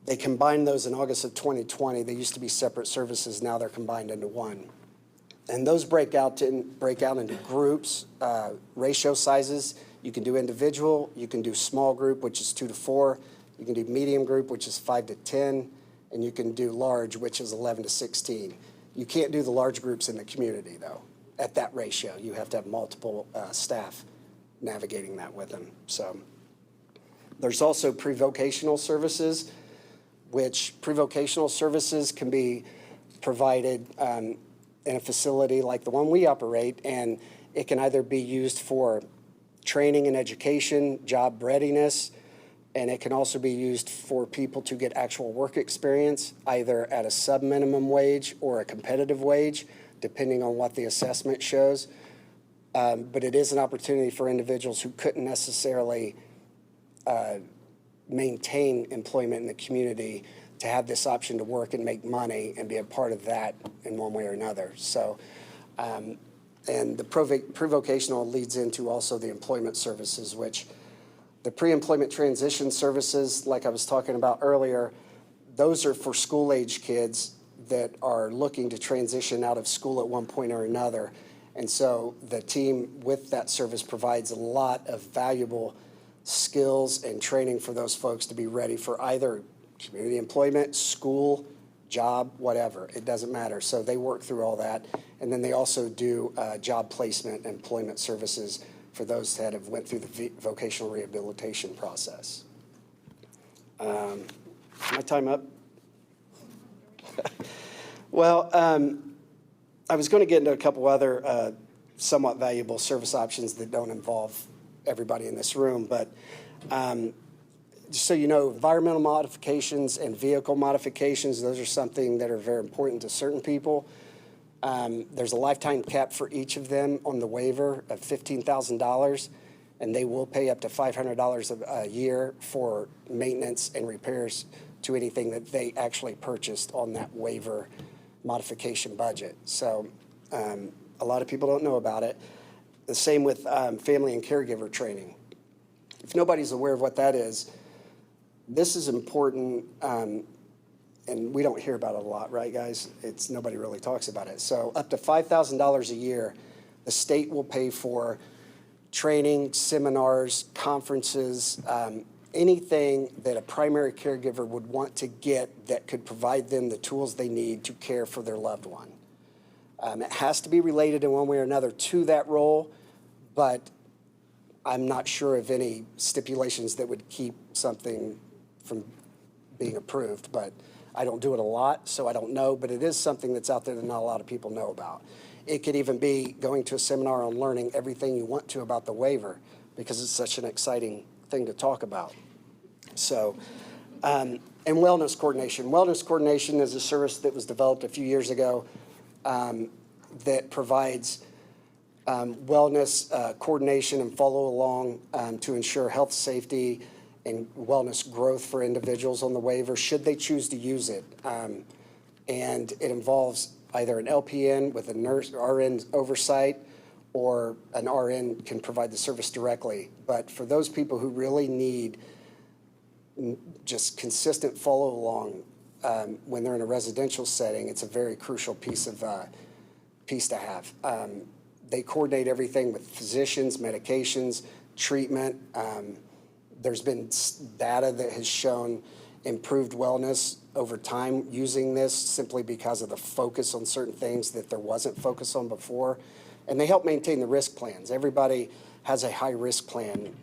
they combined those in August of 2020. They used to be separate services. Now they're combined into one. And those break out into groups, ratio sizes. You can do individual. You can do small group, which is 2 to 4. You can do medium group, which is 5 to 10. And you can do large, which is 11 to 16. You can't do the large groups in the community, though, at that ratio. You have to have multiple staff navigating that with them. So there's also pre-vocational services, which pre-vocational services can be provided in a facility like the one we operate, and it can either be used for training and education, job readiness, and it can also be used for people to get actual work experience, either at a sub-minimum wage or a competitive wage, depending on what the assessment shows. But it is an opportunity for individuals who couldn't necessarily maintain employment in the community to have this option to work and make money and be a part of that in one way or another. So, and the pre-vocational leads into also the employment services, which the pre-employment transition services, like I was talking about earlier, those are for school-age kids that are looking to transition out of school at one point or another. And so the team with that service provides a lot of valuable skills and training for those folks to be ready for either community employment, school, job, whatever. It doesn't matter. So they work through all that. And then they also do job placement and employment services for those that have went through the vocational rehabilitation process. My time up? Well, I was going to get into a couple other somewhat valuable service options that don't involve everybody in this room, but just so you know, environmental modifications and vehicle modifications, those are something that are very important to certain people. There's a lifetime cap for each of them on the waiver of $15,000, and they will pay up to $500 a year for maintenance and repairs to anything that they actually purchased on that waiver modification budget. So a lot of people don't know about it. The same with family and caregiver training. If nobody's aware of what that is, this is important, and we don't hear about it a lot, right, guys? Nobody really talks about it. So up to $5,000 a year, the state will pay for training, seminars, conferences, anything that a primary caregiver would want to get that could provide them the tools they need to care for their loved one. It has to be related in one way or another to that role, but I'm not sure of any stipulations that would keep something from being approved, but I don't do it a lot, so I don't know, but it is something that's out there that not a lot of people know about. It could even be going to a seminar on learning everything you want to about the waiver, because it's such an exciting thing to talk about. So, and wellness coordination. Wellness coordination is a service that was developed a few years ago that provides wellness coordination and follow along to ensure health, safety, and wellness growth for individuals on the waiver, should they choose to use it. And it involves either an LPN with a nurse, RN oversight, or an RN can provide the service directly. But for those people who really need just consistent follow along when they're in a residential setting, it's a very crucial piece to have. They coordinate everything with physicians, medications, treatment. There's been data that has shown improved wellness over time using this simply because of the focus on certain things that there wasn't focus on before. And they help maintain the risk plans. Everybody has a high risk plan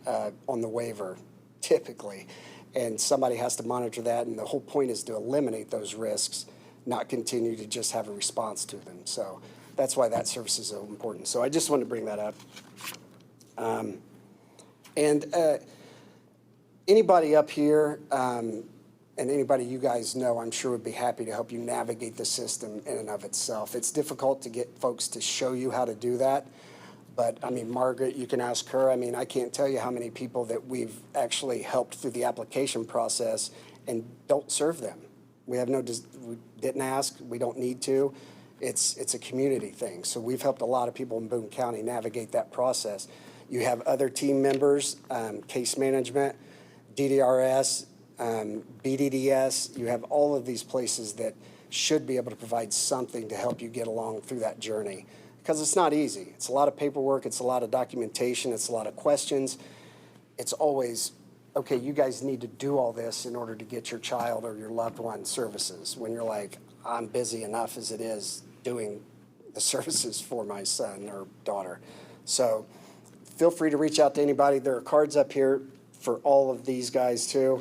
on the waiver, typically. And somebody has to monitor that. And the whole point is to eliminate those risks, not continue to just have a response to them. So that's why that service is so important. So I just wanted to bring that up. Anybody up here and anybody you guys know, I'm sure would be happy to help you navigate the system in and of itself. It's difficult to get folks to show you how to do that. But I mean, Margaret, you can ask her. I mean, I can't tell you how many people that we've actually helped through the application process and don't serve them. We didn't ask, we don't need to. It's a community thing. So we've helped a lot of people in Boone County navigate that process. You have other team members, case management, DDRS, BDDS. You have all of these places that should be able to provide something to help you get along through that journey, because it's not easy. It's a lot of paperwork. It's a lot of documentation. It's a lot of questions. It's always, okay, you guys need to do all this in order to get your child or your loved one services, when you're like, I'm busy enough as it is doing the services for my son or daughter. So feel free to reach out to anybody. There are cards up here for all of these guys too.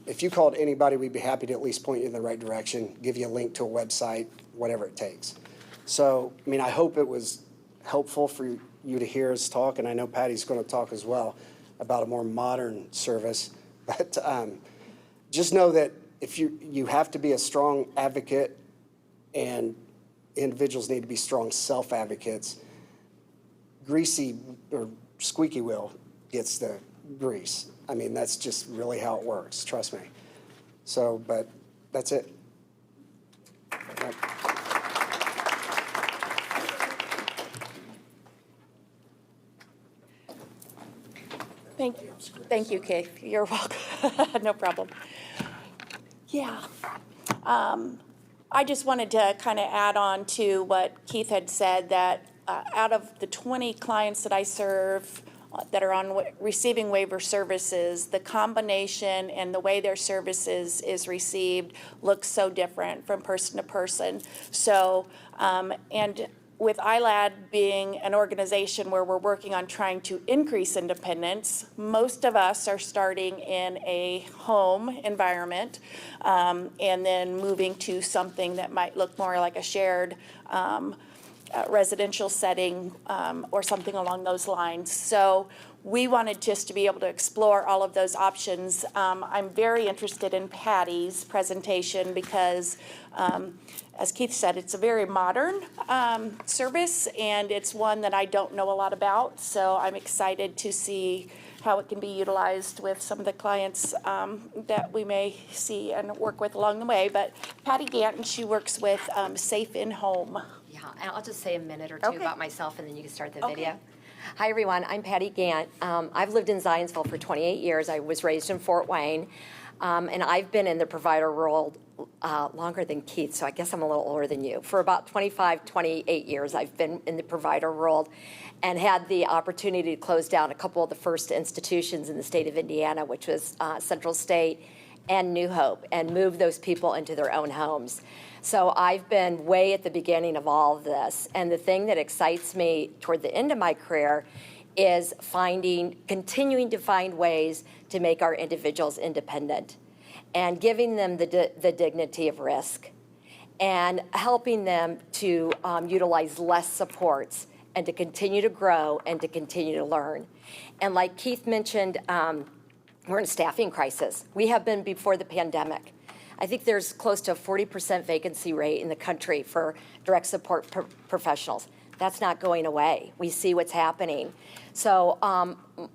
If you called anybody, we'd be happy to at least point you in the right direction, give you a link to a website, whatever it takes. So, I mean, I hope it was helpful for you to hear us talk, and I know Patty's going to talk as well about a more modern service. But just know that if you have to be a strong advocate, and individuals need to be strong self-advocates. Greasy or squeaky wheel gets the grease. I mean, that's just really how it works, trust me. So, but that's it. Right. Thank you, Keith. You're welcome. No problem. Yeah. I just wanted to kind of add on to what Keith had said, that out of the 20 clients that I serve that are on receiving waiver services, the combination and the way their services is received looks so different from person to person. So, and with ILADD being an organization where we're working on trying to increase independence, most of us are starting in a home environment and then moving to something that might look more like a shared residential setting or something along those lines. So we wanted just to be able to explore all of those options. I'm very interested in Patty's presentation because, as Keith said, it's a very modern service, and it's one that I don't know a lot about. So I'm excited to see how it can be utilized with some of the clients that we may see and work with along the way. But Patty Ganton, she works with Safe in Home. Yeah, and I'll just say a minute or two Okay. about myself, and then you can start the Okay. video. Hi, everyone. I'm Patty Gant. I've lived in Zionsville for 28 years. I was raised in Fort Wayne, and I've been in the provider world longer than Keith, so I guess I'm a little older than you. For about 25, 28 years, I've been in the provider world and had the opportunity to close down a couple of the first institutions in the state of Indiana, which was Central State and New Hope, and move those people into their own homes. So I've been way at the beginning of all of this, and the thing that excites me toward the end of my career is continuing to find ways to make our individuals independent and giving them the dignity of risk and helping them to utilize less supports and to continue to grow and to continue to learn. And like Keith mentioned, we're in a staffing crisis. We have been before the pandemic. I think there's close to a 40% vacancy rate in the country for direct support professionals. That's not going away. We see what's happening. So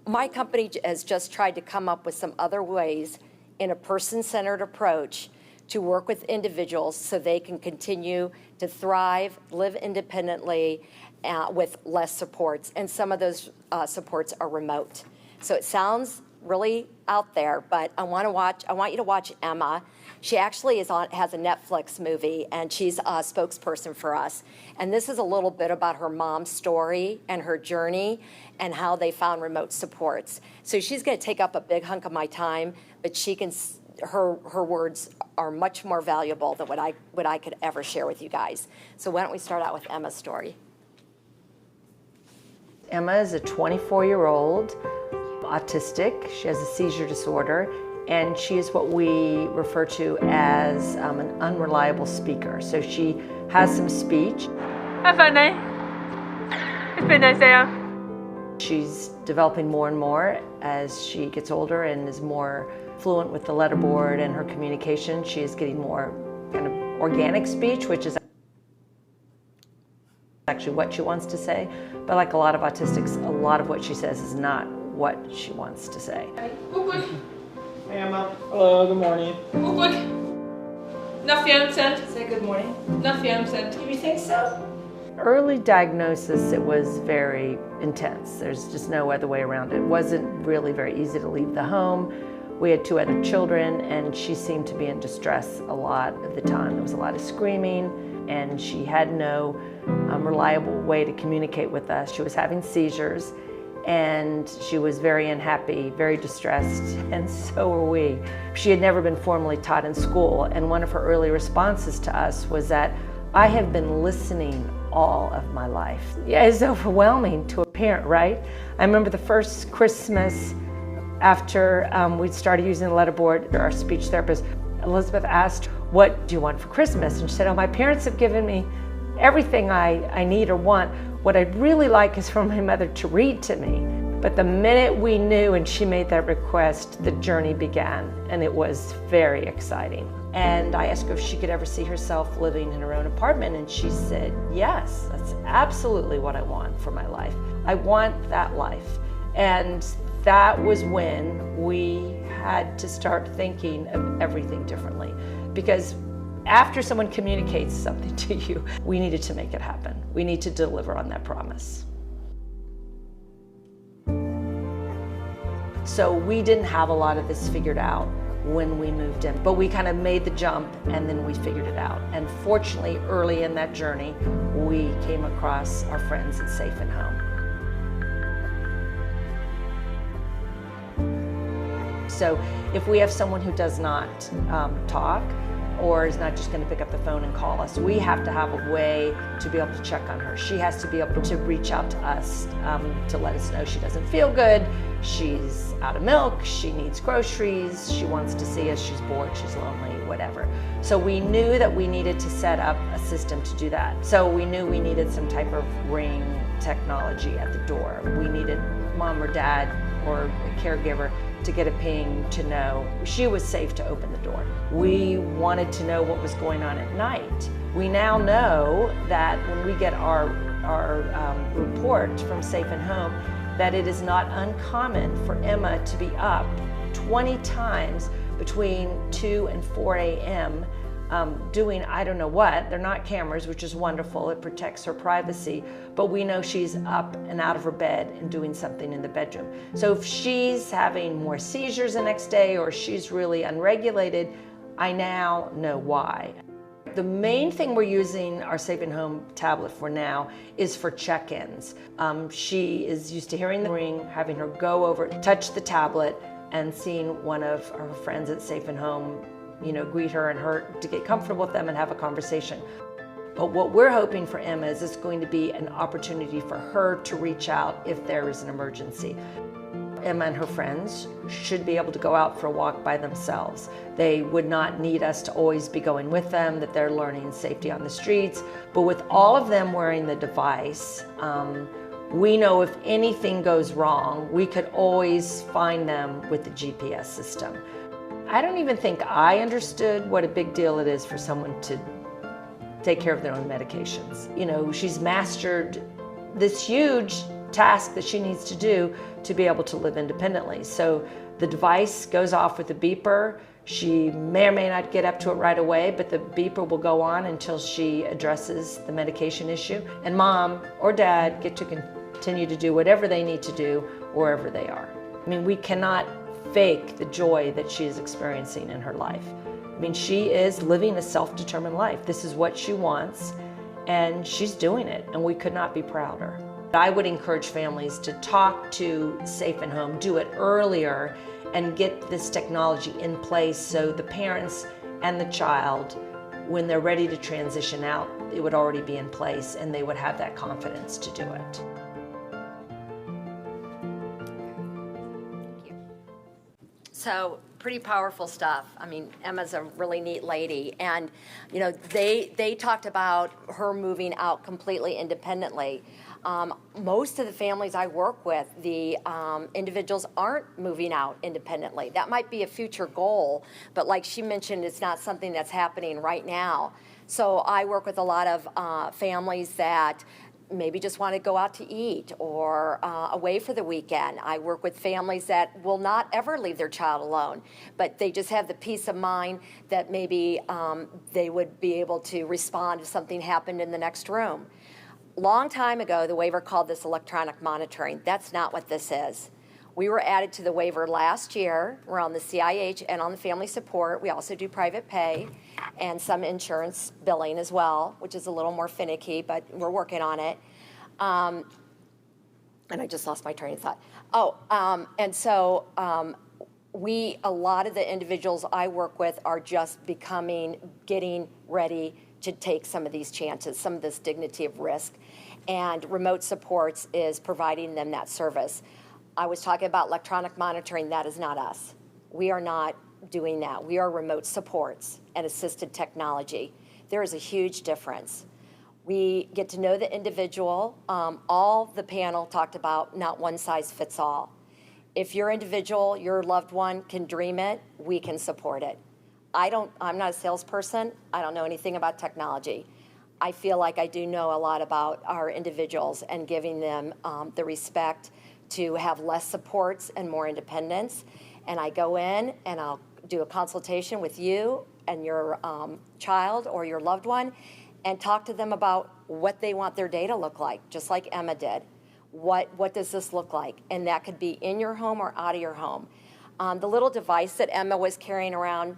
my company has just tried to come up with some other ways in a person-centered approach to work with individuals so they can continue to thrive, live independently with less supports. And some of those supports are remote. So it sounds really out there, but I want you to watch Emma. She actually has a Netflix movie, and she's a spokesperson for us. And this is a little bit about her mom's story and her journey and how they found remote supports. So she's going to take up a big hunk of my time, but her words are much more valuable than what I could ever share with you guys. So why don't we start out with Emma's story? Emma is a 24-year-old autistic. She has a seizure disorder, and she is what we refer to as an unreliable speaker. So she has some speech. Have fun, eh? It's been a nice day out. She's developing more and more as she gets older and is more fluent with the letterboard and her communication. She is getting more kind of organic speech, which is actually what she wants to say. But like a lot of autistics, a lot of what she says is not what she wants to say. Hey Emma. Hello, good morning. Say good morning. You think so? Early diagnosis, it was very intense. There's just no other way around it. It wasn't really very easy to leave the home. We had 2 other children, and she seemed to be in distress a lot of the time. There was a lot of screaming, and she had no reliable way to communicate with us. She was having seizures, and she was very unhappy, very distressed, and so were we. She had never been formally taught in school, and one of her early responses to us was that, I have been listening all of my life. Yeah, it's overwhelming to a parent, right? I remember the first Christmas after we started using the letterboard, our speech therapist, Elizabeth, asked, what do you want for Christmas? And she said, oh, my parents have given me everything I need or want. What I'd really like is for my mother to read to me. But the minute we knew and she made that request, the journey began, and it was very exciting. And I asked her if she could ever see herself living in her own apartment, and she said, yes, that's absolutely what I want for my life. I want that life. And that was when we had to start thinking of everything differently. Because after someone communicates something to you, we needed to make it happen. We need to deliver on that promise. So we didn't have a lot of this figured out when we moved in, but we kind of made the jump and then we figured it out. And fortunately, early in that journey, we came across our friends at Safe and Home. So if we have someone who does not talk, or is not just going to pick up the phone and call us. We have to have a way to be able to check on her. She has to be able to reach out to us to let us know she doesn't feel good, she's out of milk, she needs groceries, she wants to see us, she's bored, she's lonely, whatever. So we knew that we needed to set up a system to do that. So we knew we needed some type of ring technology at the door. We needed mom or dad or a caregiver to get a ping to know she was safe to open the door. We wanted to know what was going on at night. We now know that when we get our report from Safe and Home, that it is not uncommon for Emma to be up 20 times between 2 and 4 a.m. Doing I don't know what. They're not cameras, which is wonderful. It protects her privacy, but we know she's up and out of her bed and doing something in the bedroom. So if she's having more seizures the next day or she's really unregulated, I now know why. The main thing we're using our Safe and Home tablet for now is for check-ins. She is used to hearing the ring, having her go over, touch the tablet, and seeing one of her friends at Safe and Home, greet her and her to get comfortable with them and have a conversation. But what we're hoping for Emma is it's going to be an opportunity for her to reach out if there is an emergency. Emma and her friends should be able to go out for a walk by themselves. They would not need us to always be going with them, that they're learning safety on the streets. But with all of them wearing the device, we know if anything goes wrong, we could always find them with the GPS system. I don't even think I understood what a big deal it is for someone to take care of their own medications. She's mastered this huge task that she needs to do to be able to live independently. So the device goes off with a beeper. She may or may not get up to it right away, but the beeper will go on until she addresses the medication issue. And mom or dad get to continue to do whatever they need to do wherever they are. I mean, we cannot fake the joy that she is experiencing in her life. I mean, she is living a self-determined life. This is what she wants, and she's doing it, and we could not be prouder. I would encourage families to talk to Safe and Home, do it earlier, and get this technology in place so the parents and the child, when they're ready to transition out, it would already be in place and they would have that confidence to do it. So pretty powerful stuff. I mean, Emma's a really neat lady. And, they talked about her moving out completely independently. Most of the families I work with, the individuals aren't moving out independently. That might be a future goal, but like she mentioned, it's not something that's happening right now. So I work with a lot of families that maybe just want to go out to eat or away for the weekend. I work with families that will not ever leave their child alone, but they just have the peace of mind that maybe they would be able to respond if something happened in the next room. Long time ago, the waiver called this electronic monitoring. That's not what this is. We were added to the waiver last year. We're on the CIH and on the family support. We also do private pay and some insurance billing as well, which is a little more finicky, but we're working on it. And I just lost my train of thought. A lot of the individuals I work with are just getting ready to take some of these chances, some of this dignity of risk. And remote supports is providing them that service. I was talking about electronic monitoring. That is not us. We are not doing that. We are remote supports and assisted technology. There is a huge difference. We get to know the individual. All the panel talked about not one size fits all. If your individual, your loved one can dream it, we can support it. I'm not a salesperson. I don't know anything about technology. I feel like I do know a lot about our individuals and giving them the respect to have less supports and more independence. And I go in and I'll do a consultation with you and your child or your loved one and talk to them about what they want their day to look like, just like Emma did. What does this look like? And that could be in your home or out of your home. The little device that Emma was carrying around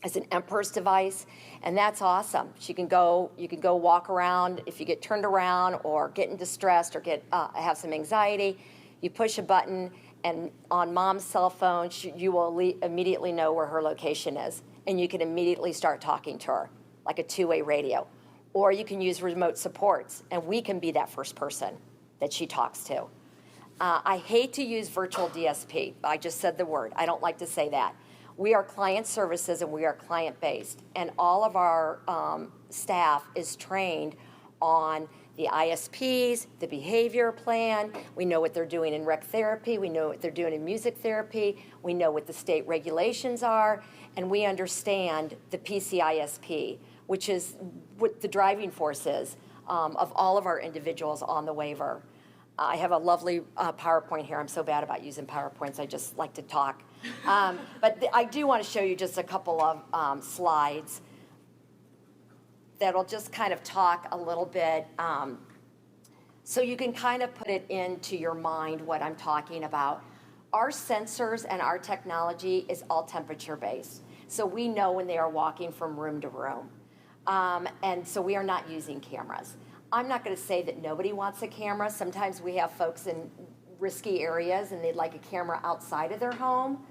is an Emperor's device, and that's awesome. You can go walk around. If you get turned around or getting distressed or have some anxiety, you push a button And on mom's cell phone, you will immediately know where her location is, and you can immediately start talking to her, like a two-way radio. Or you can use remote supports, and we can be that first person that she talks to. I hate to use virtual DSP. I just said the word. I don't like to say that. We are client services and we are client-based, and all of our staff is trained on the ISPs, the behavior plan. We know what they're doing in rec therapy. We know what they're doing in music therapy. We know what the state regulations are, and we understand the PCISP, which is what the driving force is of all of our individuals on the waiver. I have a lovely PowerPoint here. I'm so bad about using PowerPoints. I just like to talk. But I do want to show you just a couple of slides that'll just kind of talk a little bit so you can kind of put it into your mind what I'm talking about. Our sensors and our technology is all temperature-based. So we know when they are walking from room to room. And so we are not using cameras. I'm not going to say that nobody wants a camera. Sometimes we have folks in risky areas and they'd like a camera outside of their home,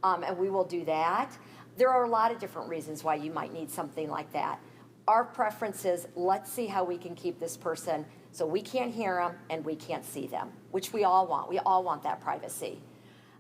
and we will do that. There are a lot of different reasons why you might need something like that. Our preference is, let's see how we can keep this person so we can't hear them and we can't see them, which we all want. We all want that privacy.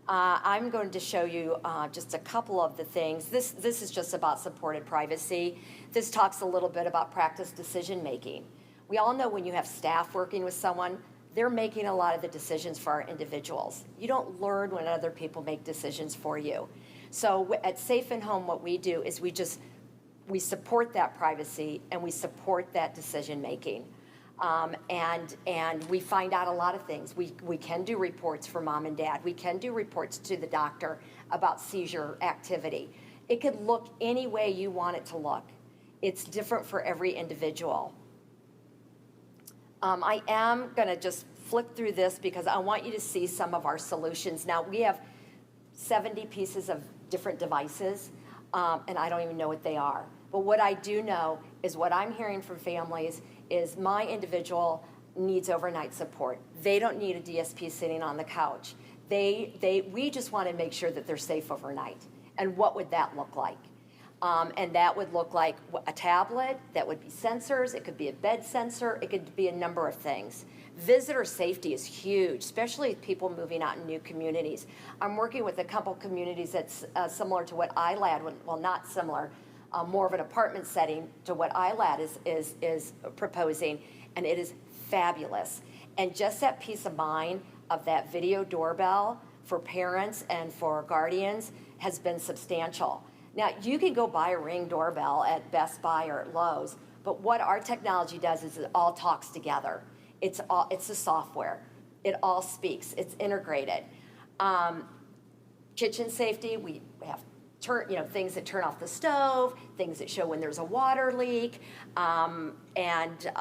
I'm going to show you just a couple of the things. This is just about supported privacy. This talks a little bit about practice decision making. We all know when you have staff working with someone, they're making a lot of the decisions for our individuals. You don't learn when other people make decisions for you. So at Safe and Home, what we do is we support that privacy and we support that decision making. And we find out a lot of things. We can do reports for mom and dad. We can do reports to the doctor about seizure activity. It could look any way you want it to look. It's different for every individual. I am going to just flip through this because I want you to see some of our solutions. Now, we have 70 pieces of different devices, and I don't even know what they are. But what I do know is what I'm hearing from families is my individual needs overnight support. They don't need a DSP sitting on the couch. We just want to make sure that they're safe overnight. And what would that look like? And that would look like a tablet, that would be sensors, it could be a bed sensor, it could be a number of things. Visitor safety is huge, especially people moving out in new communities. I'm working with a couple communities that's similar to what ILADD, well, not similar, more of an apartment setting to what ILADD is proposing, and it is fabulous. And just that peace of mind of that video doorbell for parents and for guardians has been substantial. Now, you can go buy a Ring doorbell at Best Buy or at Lowe's, but what our technology does is it all talks together. It's the software. It all speaks. It's integrated. Kitchen safety, we have things that turn off the stove, things that show when there's a water leak, and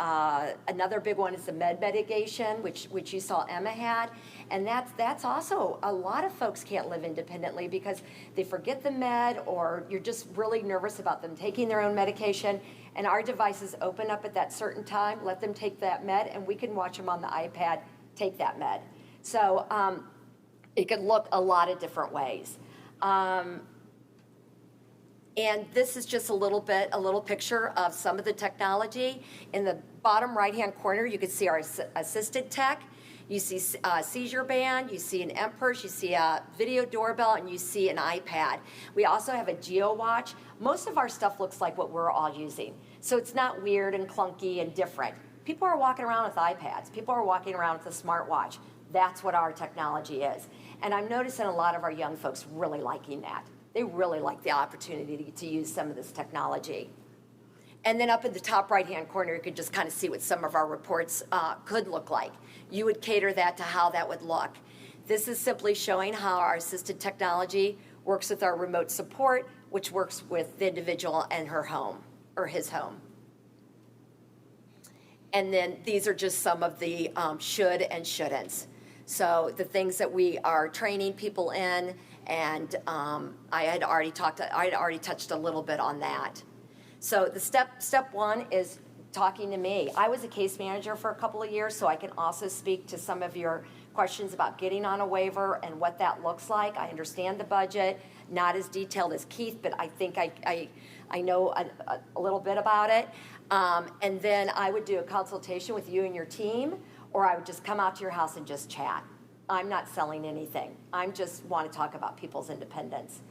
another big one is the med mitigation, which you saw Emma had, and that's also a lot of folks can't live independently because they forget the med or you're just really nervous about them taking their own medication, and our devices open up at that certain time, let them take that med, and we can watch them on the iPad take that med. So it could look a lot of different ways. And this is just a little picture of some of the technology. In the bottom right-hand corner, you can see our assisted tech. You see a seizure band, you see an M-Purse, you see a video doorbell, and you see an iPad. We also have a Geo Watch. Most of our stuff looks like what we're all using. So it's not weird and clunky and different. People are walking around with iPads. People are walking around with a smartwatch. That's what our technology is. And I'm noticing a lot of our young folks really liking that. They really like the opportunity to use some of this technology. And then up in the top right-hand corner, you can just kind of see what some of our reports could look like. You would cater that to how that would look. This is simply showing how our assisted technology works with our remote support, which works with the individual and her home, or his home. And then these are just some of the should and shouldn'ts. So the things that we are training people in, and I had already touched a little bit on that. So the step one is talking to me. I was a case manager for a couple of years, so I can also speak to some of your questions about getting on a waiver and what that looks like. I understand the budget, not as detailed as Keith, but I think I know a little bit about it. And then I would do a consultation with you and your team, or I would just come out to your house and just chat. I'm not selling anything. I just want to talk about people's independence.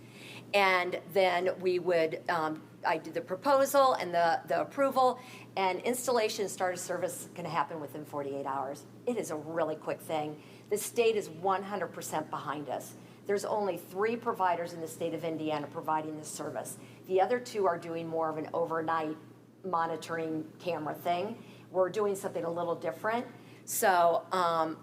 And then we would, I do the proposal and the approval, and installation and start of service can happen within 48 hours. It is a really quick thing. The state is 100% behind us. There's only 3 providers in the state of Indiana providing this service. The other 2 are doing more of an overnight monitoring camera thing. We're doing something a little different. So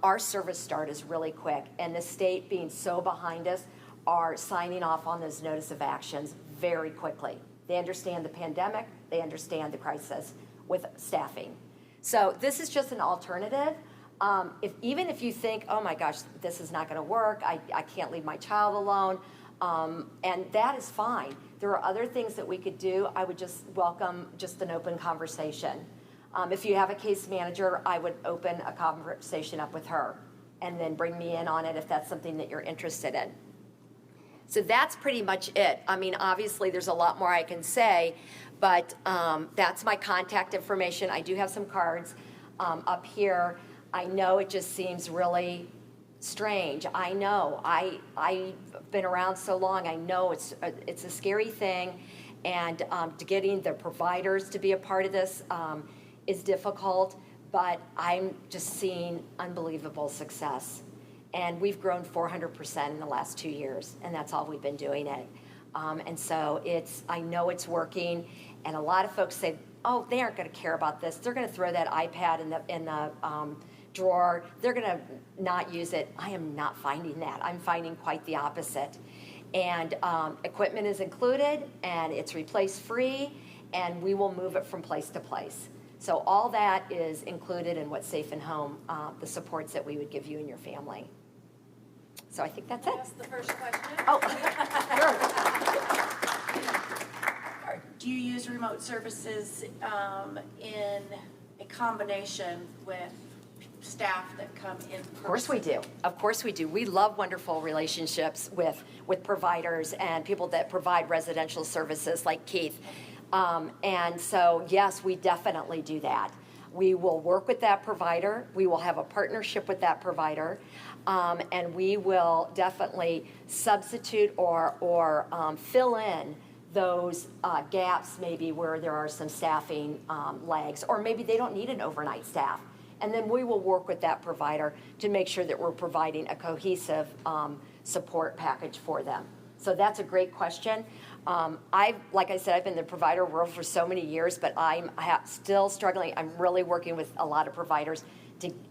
our service start is really quick, and the state being so behind us are signing off on those notice of actions very quickly. They understand the pandemic, they understand the crisis with staffing. So this is just an alternative. Even if you think, oh my gosh, this is not gonna work, I can't leave my child alone, and that is fine. There are other things that we could do. I would just welcome just an open conversation. If you have a case manager, I would open a conversation up with her and then bring me in on it if that's something that you're interested in. So that's pretty much it. I mean, obviously, there's a lot more I can say, but that's my contact information. I do have some cards up here. I know it just seems really strange. I know. I've been around so long. I know it's a scary thing, and getting the providers to be a part of this is difficult, but I'm just seeing unbelievable success. And we've grown 400% in the last 2 years, and that's all we've been doing it. And so I know it's working, and a lot of folks say, oh, they aren't gonna care about this. They're gonna throw that iPad in the drawer. They're gonna not use it. I am not finding that. I'm finding quite the opposite. And equipment is included, and it's replace free, and we will move it from place to place. So all that is included in what's Safe and Home, the supports that we would give you and your family. So I think that's it. That's the first question. Oh, sure. Do you use remote services in a combination with staff that come in person? Of course we do. Of course we do. We love wonderful relationships with providers and people that provide residential services like Keith. And so, yes, we definitely do that. We will work with that provider. We will have a partnership with that provider. And we will definitely substitute or fill in those gaps maybe where there are some staffing lags, or maybe they don't need an overnight staff. And then we will work with that provider to make sure that we're providing a cohesive support package for them. So that's a great question. Like I said, I've been in the provider world for so many years, but I'm still struggling. I'm really working with a lot of providers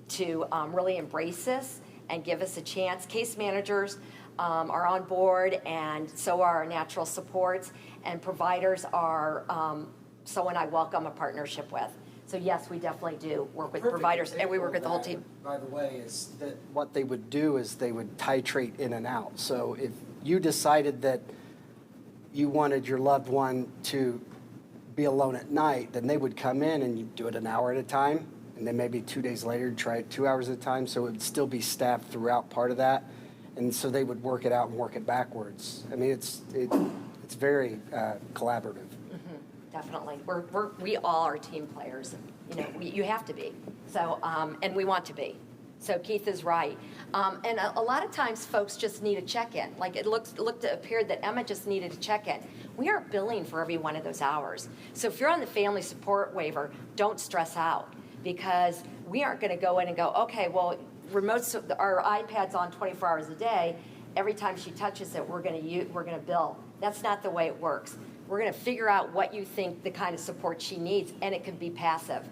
to really embrace this and give us a chance. Case managers are on board, and so are our natural supports, and providers are someone I welcome a partnership with. So yes, we definitely do work with providers, and we work with the whole team. By the way, is that what they would do is they would titrate in and out. So if you decided that you wanted your loved one to be alone at night, then they would come in and you do it an hour at a time, and then maybe 2 days later try it 2 hours at a time, so it would still be staffed throughout part of that, and so they would work it out and work it backwards. I mean, it's very collaborative. Definitely. We all are team players. You know, you have to be. So, and we want to be. So Keith is right. And a lot of times folks just need a check-in. Like it appeared that Emma just needed a check-in. We aren't billing for every one of those hours. So if you're on the family support waiver, don't stress out, because we aren't going to go in and go, okay, well, our iPad's on 24 hours a day. Every time she touches it, we're going to bill. That's not the way it works. We're going to figure out what you think the kind of support she needs, and it can be passive.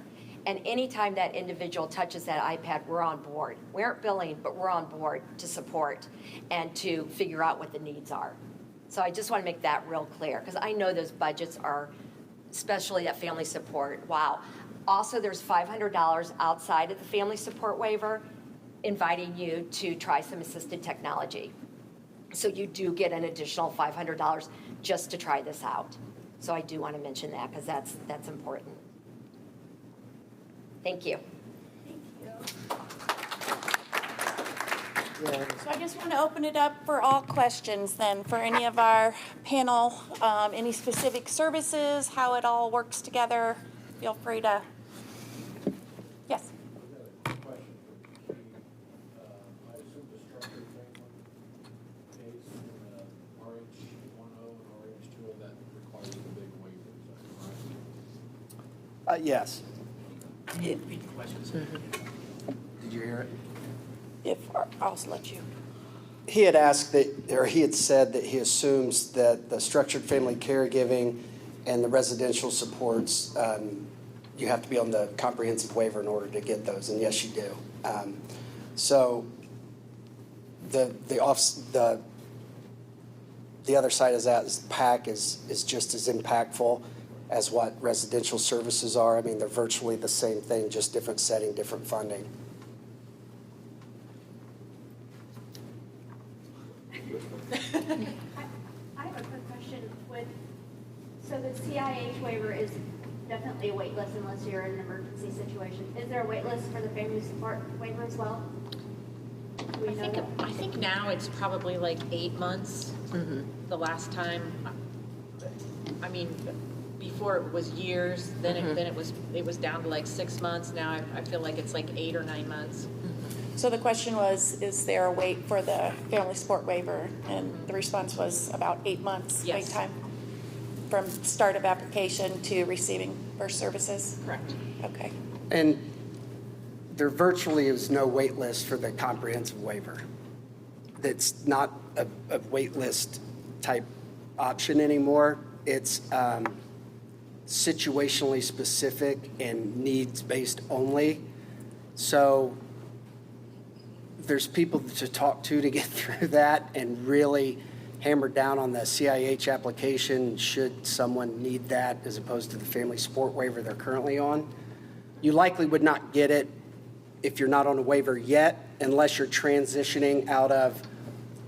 And anytime that individual touches that iPad, we're on board. We aren't billing, but we're on board to support and to figure out what the needs are. So I just want to make that real clear, because I know those budgets are, especially that family support, wow. Also, there's $500 outside of the family support waiver inviting you to try some assisted technology. So you do get an additional $500 just to try this out. So I do want to mention that, because that's important. Thank you. Thank you. So I just want to open it up for all questions then, for any of our panel, any specific services, how it all works together. Feel free to, yes. I assume the structured framework case in RH10 and RH2 that requires the big waiver, is that correct? Yes. Repeat the questions. Did you hear it? I'll let you. He had asked that, or he had said that he assumes that the structured family caregiving and the residential supports, you have to be on the comprehensive waiver in order to get those, and yes, you do. So the other side of that is PAC is just as impactful as what residential services are. I mean, they're virtually the same thing, just different setting, different funding. I have a quick question. So the CIH waiver is definitely a wait list unless you're in an emergency situation. Is there a wait list for the family support waiver as well? Do we know that? I think now it's probably like 8 months. The last time, I mean, before it was years, then it was down to like 6 months. Now I feel like it's like 8 or 9 months. So the question was, is there a wait for the family support waiver? And the response was about 8 months wait Yes. time from start of application to receiving first services? Correct. Okay. And there virtually is no wait list for the comprehensive waiver. That's not a wait list type option anymore. It's situationally specific and needs-based only. So there's people to talk to get through that and really hammer down on the CIH application should someone need that as opposed to the family support waiver they're currently on. You likely would not get it if you're not on a waiver yet unless you're transitioning out of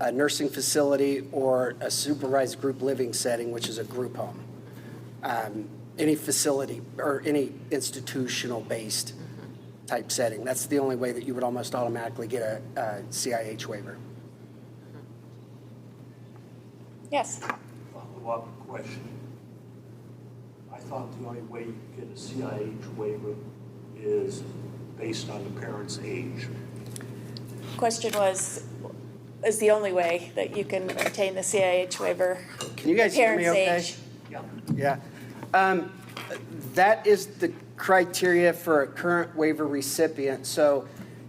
a nursing facility or a supervised group living setting, which is a group home. Any facility or any institutional-based type setting. That's the only way that you would almost automatically get a CIH waiver. Yes. Follow-up question. I thought the only way you get a CIH waiver is based on the parent's age. Question was, is the only way that you can obtain the CIH waiver? Can you guys hear me okay? Parent's age. Yeah. Yeah. That is the criteria for a current waiver recipient. So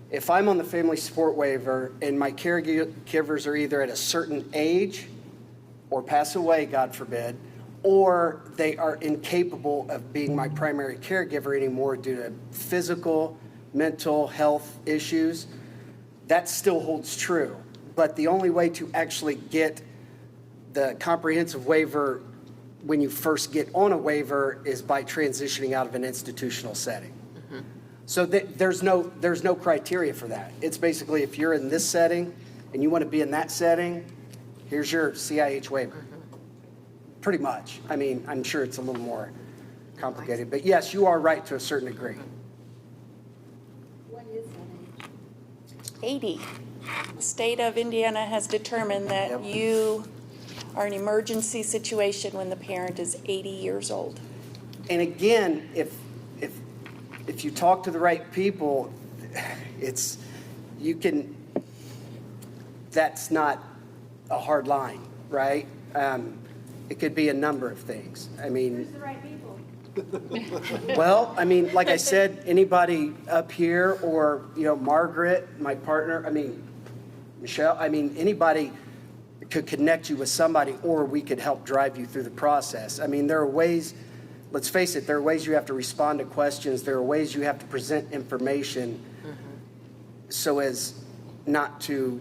if I'm on the family support waiver and my caregivers are either at a certain age or pass away, God forbid, or they are incapable of being my primary caregiver anymore due to physical, mental health issues, that still holds true. But the only way to actually get the comprehensive waiver when you first get on a waiver is by transitioning out of an institutional setting. So there's no criteria for that. It's basically if you're in this setting and you want to be in that setting, here's your CIH waiver. Pretty much. I mean, I'm sure it's a little more complicated, but yes, you are right to a certain degree. What is that age? 80. The state of Indiana has determined that Yep. you are an emergency situation when the parent is 80 years old. And again, if you talk to the right people, that's not a hard line, right? It could be a number of things. I mean, Who's the right people? well, I mean, like I said, anybody up here or, Margaret, my partner, I mean, Michelle, I mean, anybody could connect you with somebody or we could help drive you through the process. I mean, there are ways, let's face it, there are ways you have to respond to questions. There are ways you have to present information so as not to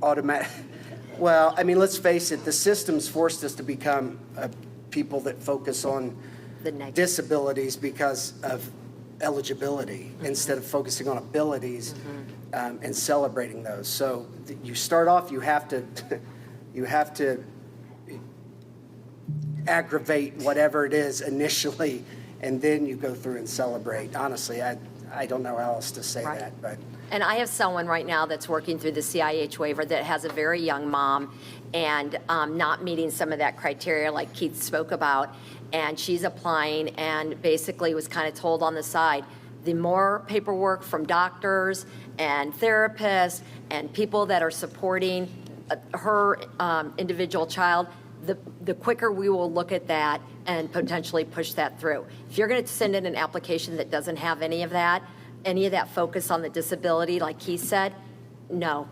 automatic. Well, I mean, let's face it, the system's forced us to become people that focus on The negative. disabilities because of eligibility instead of focusing on abilities and celebrating those. So you start off, you have to aggravate whatever it is initially, and then you go through and celebrate. Honestly, I I don't know how else to say Right. that, but. And I have someone right now that's working through the CIH waiver that has a very young mom and not meeting some of that criteria like Keith spoke about. And she's applying and basically was kind of told on the side, the more paperwork from doctors and therapists and people that are supporting her individual child, the quicker we will look at that and potentially push that through. If you're going to send in an application that doesn't have any of that focus on the disability, like Keith said, no,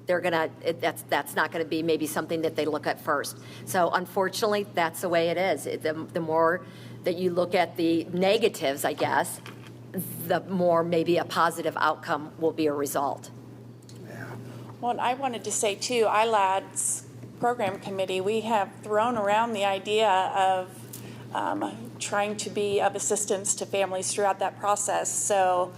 that's not going to be maybe something that they look at first. So unfortunately, that's the way it is. The more that you look at the negatives, I guess, the more maybe a positive outcome will be a result. Well, and I wanted to say too, ILADD's program committee, we have thrown around the idea of trying to be of assistance to families throughout that process. So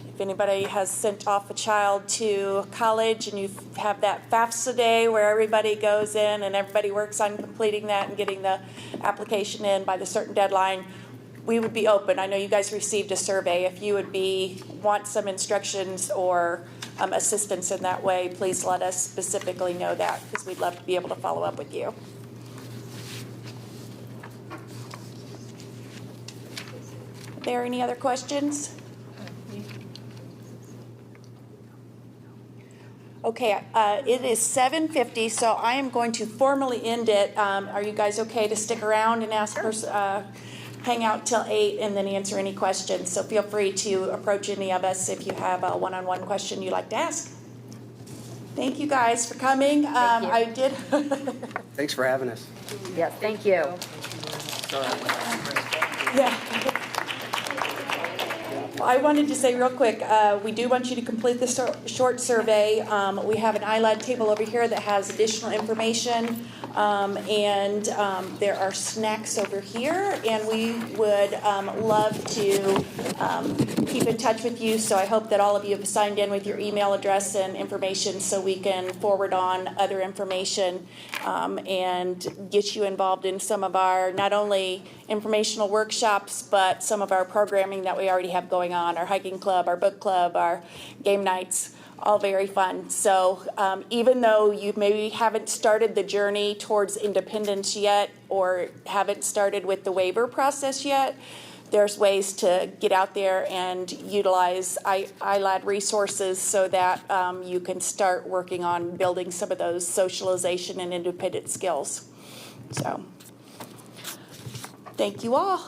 if anybody has sent off a child to college and you have that FAFSA day where everybody goes in and everybody works on completing that and getting the application in by the certain deadline, we would be open. I know you guys received a survey. If you would want some instructions or assistance in that way, please let us specifically know that, because we'd love to be able to follow up with you. Are there any other questions? Okay, it is 7:50, so I am going to formally end it. Are you guys okay to stick around and hang out till 8 and then answer any questions? So feel free to approach any of us if you have a one-on-one question you'd like to ask. Thank you guys for coming. I did. Thanks for having us. Yes, thank you. Yeah. Well, I wanted to say real quick, we do want you to complete the short survey. We have an ILADD table over here that has additional information, and there are snacks over here, and we would love to keep in touch with you. So I hope that all of you have signed in with your email address and information so we can forward on other information and get you involved in some of our not only informational workshops, but some of our programming that we already have going on, our hiking club, our book club, our game nights, all very fun. So even though you maybe haven't started the journey towards independence yet or haven't started with the waiver process yet, there's ways to get out there and utilize ILADD resources so that you can start working on building some of those socialization and independent skills. So thank you all.